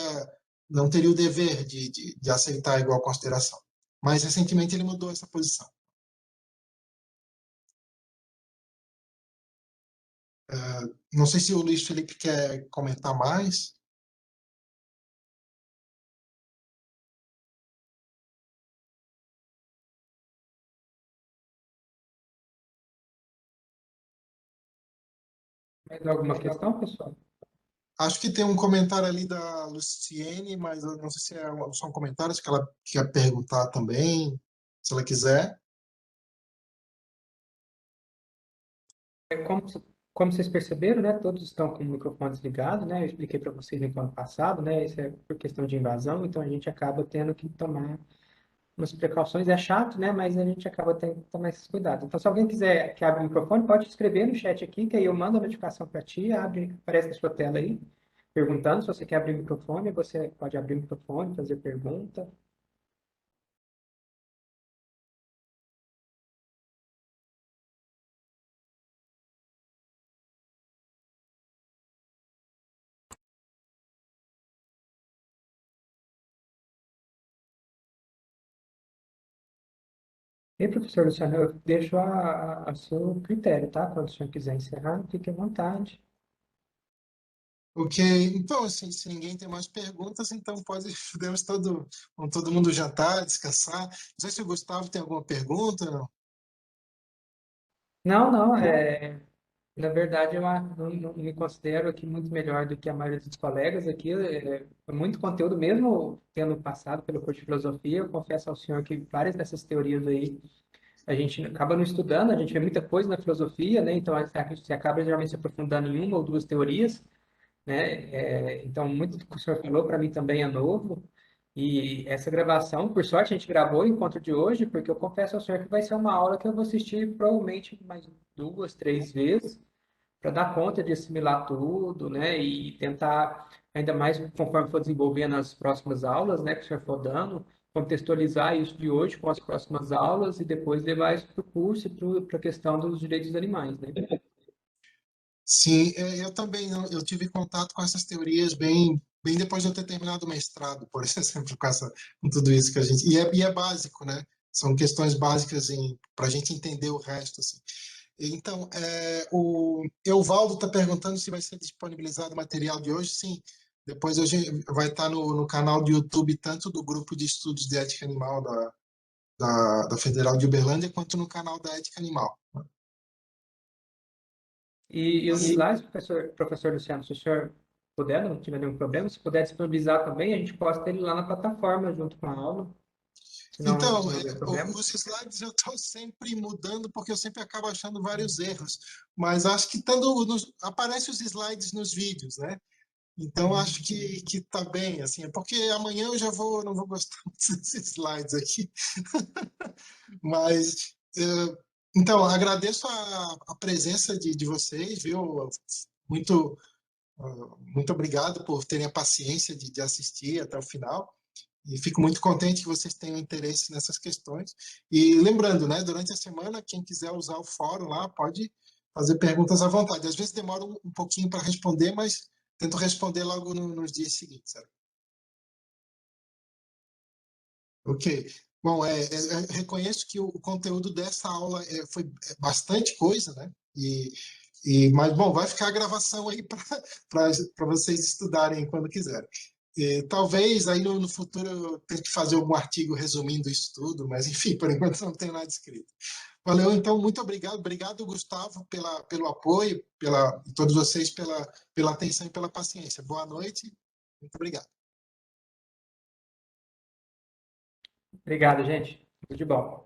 o dever de aceitar a igual consideração. Mas recentemente ele mudou essa posição. Não sei se o Luiz Felipe quer comentar mais. Mais alguma questão, pessoal? Acho que tem um comentário ali da Luciene, mas eu não sei se é só um comentário, acho que ela quer perguntar também, se ela quiser. Como vocês perceberam, né, todos estão com microfones ligados, né? Eu expliquei para vocês no ano passado, né? Isso é por questão de invasão, então a gente acaba tendo que tomar umas precauções. É chato, né? Mas a gente acaba tendo que tomar esses cuidados. Então, se alguém quiser que abra o microfone, pode escrever no chat aqui, que aí eu mando a notificação para ti, aparece na sua tela aí, perguntando se você quer abrir o microfone, você pode abrir o microfone, fazer pergunta. E, professor Luciano, eu deixo a seu critério, tá? Quando o senhor quiser encerrar, fique à vontade. Ok, então, assim, se ninguém tem mais perguntas, então podemos todo mundo jantar, descansar. Não sei se o Gustavo tem alguma pergunta. Não? Não, não, na verdade, eu não me considero aqui muito melhor do que a maioria dos colegas aqui. É muito conteúdo, mesmo tendo passado pelo curso de filosofia, eu confesso ao senhor que várias dessas teorias aí a gente acaba não estudando, a gente vê muita coisa na filosofia, né? Então, você acaba geralmente se aprofundando em uma ou duas teorias, né? Então, muito do que o senhor falou para mim também é novo. E essa gravação, por sorte, a gente gravou o encontro de hoje, porque eu confesso ao senhor que vai ser uma aula que eu vou assistir provavelmente mais duas, três vezes, para dar conta de assimilar tudo, né? E tentar, ainda mais conforme for desenvolvendo as próximas aulas, né? Que o senhor for dando, contextualizar isso de hoje com as próximas aulas e depois levar isso para o curso e para a questão dos direitos dos animais, né? Sim, eu também não, eu tive contato com essas teorias bem depois de eu ter terminado o mestrado, por exemplo, com tudo isso que a gente... E é básico, né? São questões básicas para a gente entender o resto, assim. Então, o Euvaldo está perguntando se vai ser disponibilizado o material de hoje. Sim, depois vai estar no canal do YouTube, tanto do Grupo de Estudos de Ética Animal da Federal de Uberlândia, quanto no canal da Ética Animal. E os slides, professor Luciano, se o senhor puder, não tiver nenhum problema, se puder disponibilizar também, a gente posta ele lá na plataforma junto com a aula, se não, Então, não houver problema. os slides eu estou sempre mudando, porque eu sempre acabo achando vários erros, mas acho que aparece os slides nos vídeos, né? Então, acho que está bem, assim, é porque amanhã eu não vou gostar desses slides aqui. Mas, então, agradeço a presença de vocês, viu? Muito, muito obrigado por terem a paciência de assistir até o final. E fico muito contente que vocês tenham interesse nessas questões. E lembrando, né, durante a semana, quem quiser usar o fórum lá, pode fazer perguntas à vontade. Às vezes demora um pouquinho para responder, mas tento responder logo nos dias seguintes. Sabe? Ok. Bom, reconheço que o conteúdo dessa aula foi bastante coisa, né? Mas, bom, vai ficar a gravação aí para vocês estudarem quando quiserem. Talvez aí no futuro eu tente fazer algum artigo resumindo isso tudo, mas, enfim, por enquanto não tenho nada escrito. Valeu, então, muito obrigado. Obrigado, Gustavo, pelo apoio, e todos vocês pela atenção e pela paciência. Boa noite. Muito obrigado. Obrigado, gente. Tudo de bom.